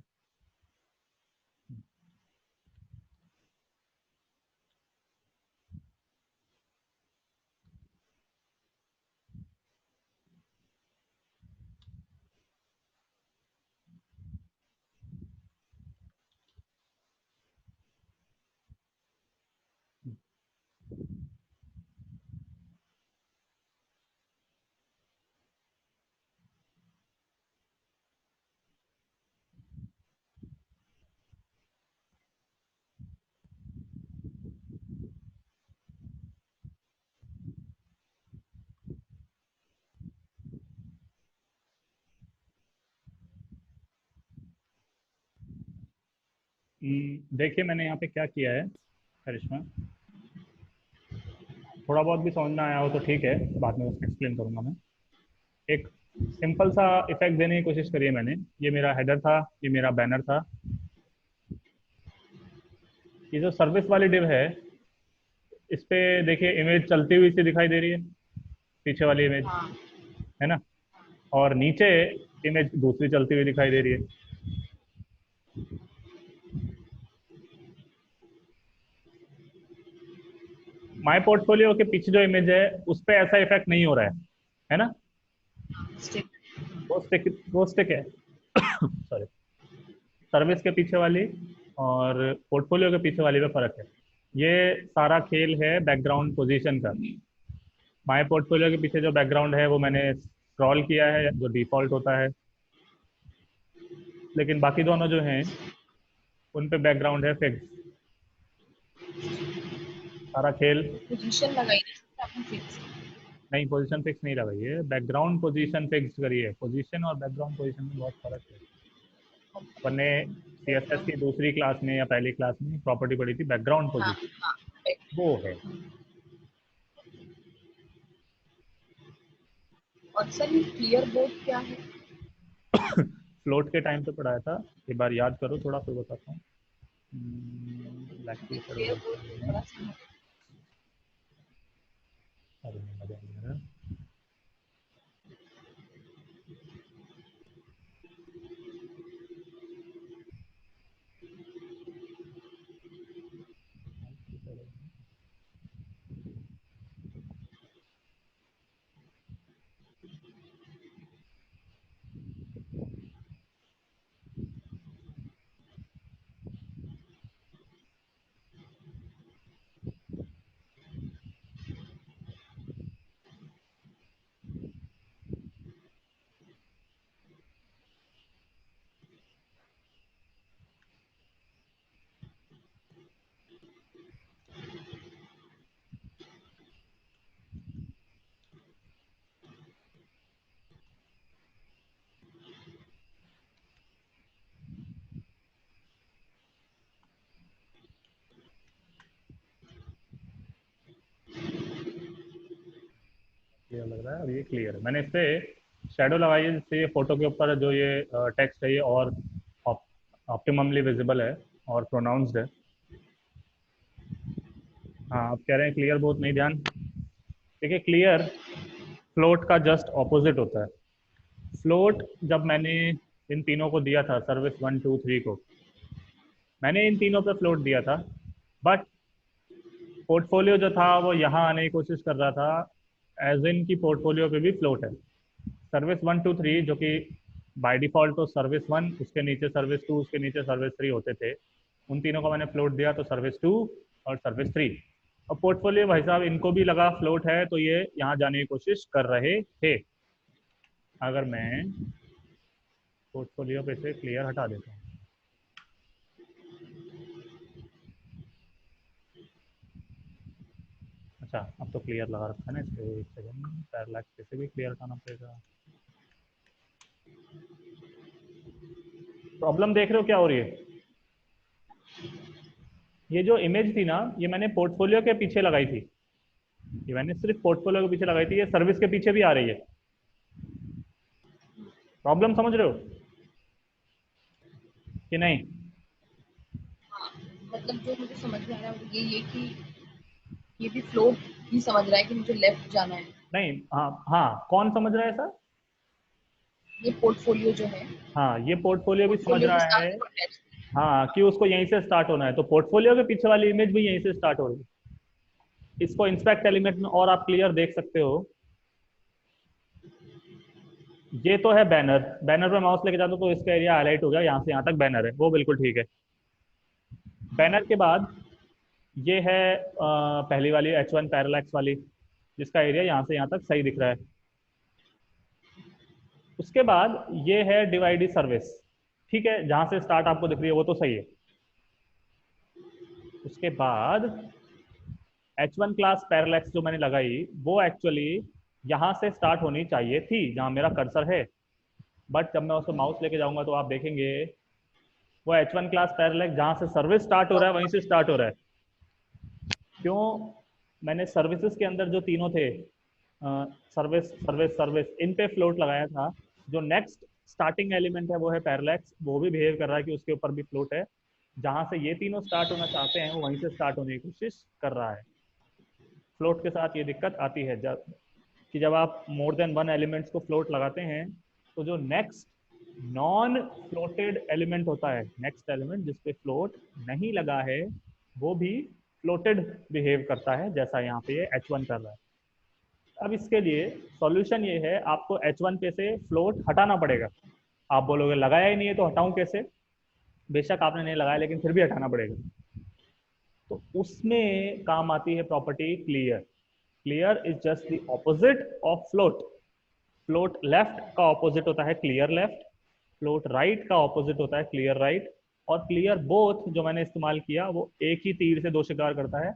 देखिए मैंने यहाँ पे क्या किया है करिश्मा, थोड़ा बहुत भी समझ में आया हो तो ठीक है, बाद में उसको एक्सप्लेन करूंगा मैं। एक सिंपल सा इफेक्ट देने की कोशिश करी है मैंने। ये मेरा हेडर था, ये मेरा बैनर था। ये जो सर्विस वाली डिव है, इस पे देखिए इमेज चलती हुई सी दिखाई दे रही है, पीछे वाली इमेज, हाँ है ना। और नीचे इमेज दूसरी चलती हुई दिखाई दे रही है। माय पोर्टफोलियो के पीछे जो इमेज है उस पे ऐसा इफेक्ट नहीं हो रहा है ना। स्टिक। वो स्टिक है सॉरी। सर्विस के पीछे वाली और पोर्टफोलियो के पीछे वाली में फर्क है। ये सारा खेल है बैकग्राउंड पोजीशन का। माय पोर्टफोलियो के पीछे जो बैकग्राउंड है वो मैंने स्क्रॉल किया है, जो डिफॉल्ट होता है। लेकिन बाकी दोनों जो हैं उन पे बैकग्राउंड है फिक्स। सारा खेल। पोजीशन लगाई थी आपने फिक्स। नहीं, पोजीशन फिक्स नहीं लगाई है, बैकग्राउंड पोजीशन फिक्स करी है। पोजीशन और बैकग्राउंड पोजीशन में बहुत फर्क है। अपने सीएसएस की दूसरी क्लास में या पहली क्लास में प्रॉपर्टी पढ़ी थी बैकग्राउंड हाँ पोजीशन, हाँ। वो है। और सर ये क्लियर बोर्ड क्या है? फ्लोट के टाइम पे पढ़ाया था, एक बार याद करो थोड़ा फिर बताता हूँ। ब्लैक की शेडो क्लियर बोर्ड देखते हैं। थोड़ा सा। अरे मजा नहीं आ रहा। क्लियर लग रहा है, अब ये क्लियर है। मैंने इस पे शेडो लगाई है जिससे ये फोटो के ऊपर जो ये टेक्स्ट है ये और ऑप्टिममली विजिबल है और प्रोनाउंस्ड है। हाँ, आप कह रहे हैं क्लियर बहुत नहीं ध्यान। देखिए क्लियर फ्लोट का जस्ट ऑपोजिट होता है। फ्लोट जब मैंने इन तीनों को दिया था, सर्विस 1 2 3 को, मैंने इन तीनों पे फ्लोट दिया था। बट पोर्टफोलियो जो था वो यहाँ आने की कोशिश कर रहा था, एज इन की पोर्टफोलियो पे भी फ्लोट है। सर्विस 1 2 3 जो कि बाय डिफॉल्ट तो सर्विस 1, उसके नीचे सर्विस 2, उसके नीचे सर्विस 3 होते थे, उन तीनों का मैंने फ्लोट दिया तो सर्विस 2 और सर्विस 3। और पोर्टफोलियो भाई साहब इनको भी लगा फ्लोट है तो ये यहाँ जाने की कोशिश कर रहे थे। अगर मैं पोर्टफोलियो पे से क्लियर हटा देता हूँ, अच्छा अब तो क्लियर लगा रखा है ना इस पे। एक सेकंड, पैरालैक्स पे से भी क्लियर हटाना पड़ेगा। प्रॉब्लम देख रहे हो क्या हो रही है? ये जो इमेज थी ना, ये मैंने पोर्टफोलियो के पीछे लगाई थी। ये मैंने सिर्फ पोर्टफोलियो के पीछे लगाई थी, ये सर्विस के पीछे भी आ रही है। प्रॉब्लम समझ रहे हो कि नहीं? हाँ, मतलब जो मुझे समझ में आ रहा है वो ये कि ये भी फ्लोट ही समझ रहा है कि मुझे लेफ्ट जाना है। नहीं, हाँ हाँ, कौन समझ रहा है सर? ये पोर्टफोलियो जो है, हाँ, ये पोर्टफोलियो भी समझ पोर्टफोलियो के रहा है। साथ अटैच। हाँ, कि उसको यहीं से स्टार्ट होना है, तो पोर्टफोलियो के पीछे वाली इमेज भी यहीं से स्टार्ट हो रही है। इसको इंस्पेक्ट एलिमेंट में और आप क्लियर देख सकते हो। ये तो है बैनर। बैनर पे माउस लेके जाते हो तो इसका एरिया हाईलाइट हो गया, यहाँ से यहाँ तक बैनर है, वो बिल्कुल ठीक है। बैनर के बाद ये है पहली वाली H1 पैरालैक्स वाली, जिसका एरिया यहाँ से यहाँ तक सही दिख रहा है। उसके बाद ये है डिवाइडी सर्विस, ठीक है, जहां से स्टार्ट आपको दिख रही है वो तो सही है। उसके बाद H1 क्लास पैरालैक्स जो मैंने लगाई वो एक्चुअली यहाँ से स्टार्ट होनी चाहिए थी, जहां मेरा कर्सर है। बट जब मैं उसको माउस लेके जाऊंगा तो आप देखेंगे वो H1 क्लास पैरेलैक्स जहां से सर्विस स्टार्ट हो रहा है वहीं से स्टार्ट हो रहा है। क्यों? मैंने सर्विसेज के अंदर जो तीनों थे सर्विस सर्विस सर्विस, इन पे फ्लोट लगाया था। जो नेक्स्ट स्टार्टिंग एलिमेंट है वो है पैरेलैक्स, वो भी बिहेव कर रहा है कि उसके ऊपर भी फ्लोट है। जहां से ये तीनों स्टार्ट होना चाहते हैं वो वहीं से स्टार्ट होने की कोशिश कर रहा है। फ्लोट के साथ ये दिक्कत आती है जब आप मोर देन वन एलिमेंट्स को फ्लोट लगाते हैं तो जो नेक्स्ट नॉन फ्लोटेड एलिमेंट होता है, नेक्स्ट एलिमेंट जिसपे फ्लोट नहीं लगा है, वो भी फ्लोटेड बिहेव करता है, जैसा यहाँ पे ये H1 कर रहा है। अब इसके लिए सॉल्यूशन ये है, आपको H1 पे से फ्लोट हटाना पड़ेगा। आप बोलोगे लगाया ही नहीं है तो हटाऊं कैसे? बेशक आपने नहीं लगाया लेकिन फिर भी हटाना पड़ेगा। तो उसमें काम आती है property clear. Clear is just the opposite of float. Float left का ऑपोजिट होता है क्लियर लेफ्ट, फ्लोट राइट का ऑपोजिट होता है क्लियर राइट, और क्लियर बोथ जो मैंने इस्तेमाल किया वो एक ही तीर से दो शिकार करता है।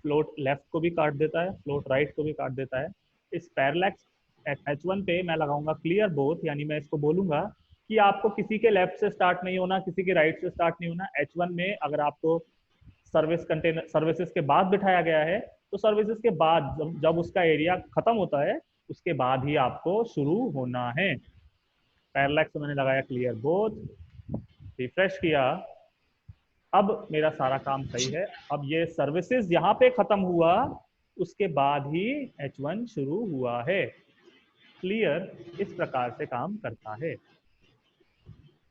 फ्लोट लेफ्ट को भी काट देता है, फ्लोट राइट को भी काट देता है। इस पैरेलैक्स H1 पे मैं लगाऊंगा क्लियर बोथ, यानी मैं इसको बोलूंगा कि आपको किसी के लेफ्ट से स्टार्ट नहीं होना, किसी के राइट से स्टार्ट नहीं होना। H1 में अगर आपको सर्विस कंटेनर सर्विसेज के बाद बिठाया गया है तो सर्विसेज के बाद जब उसका एरिया खत्म होता है उसके बाद ही आपको शुरू होना है। पैरेलैक्स मैंने लगाया क्लियर बोथ, रिफ्रेश किया, अब मेरा सारा काम सही है। अब ये सर्विसेज यहाँ पे खत्म हुआ, उसके बाद ही H1 शुरू हुआ है। क्लियर इस प्रकार से काम करता है।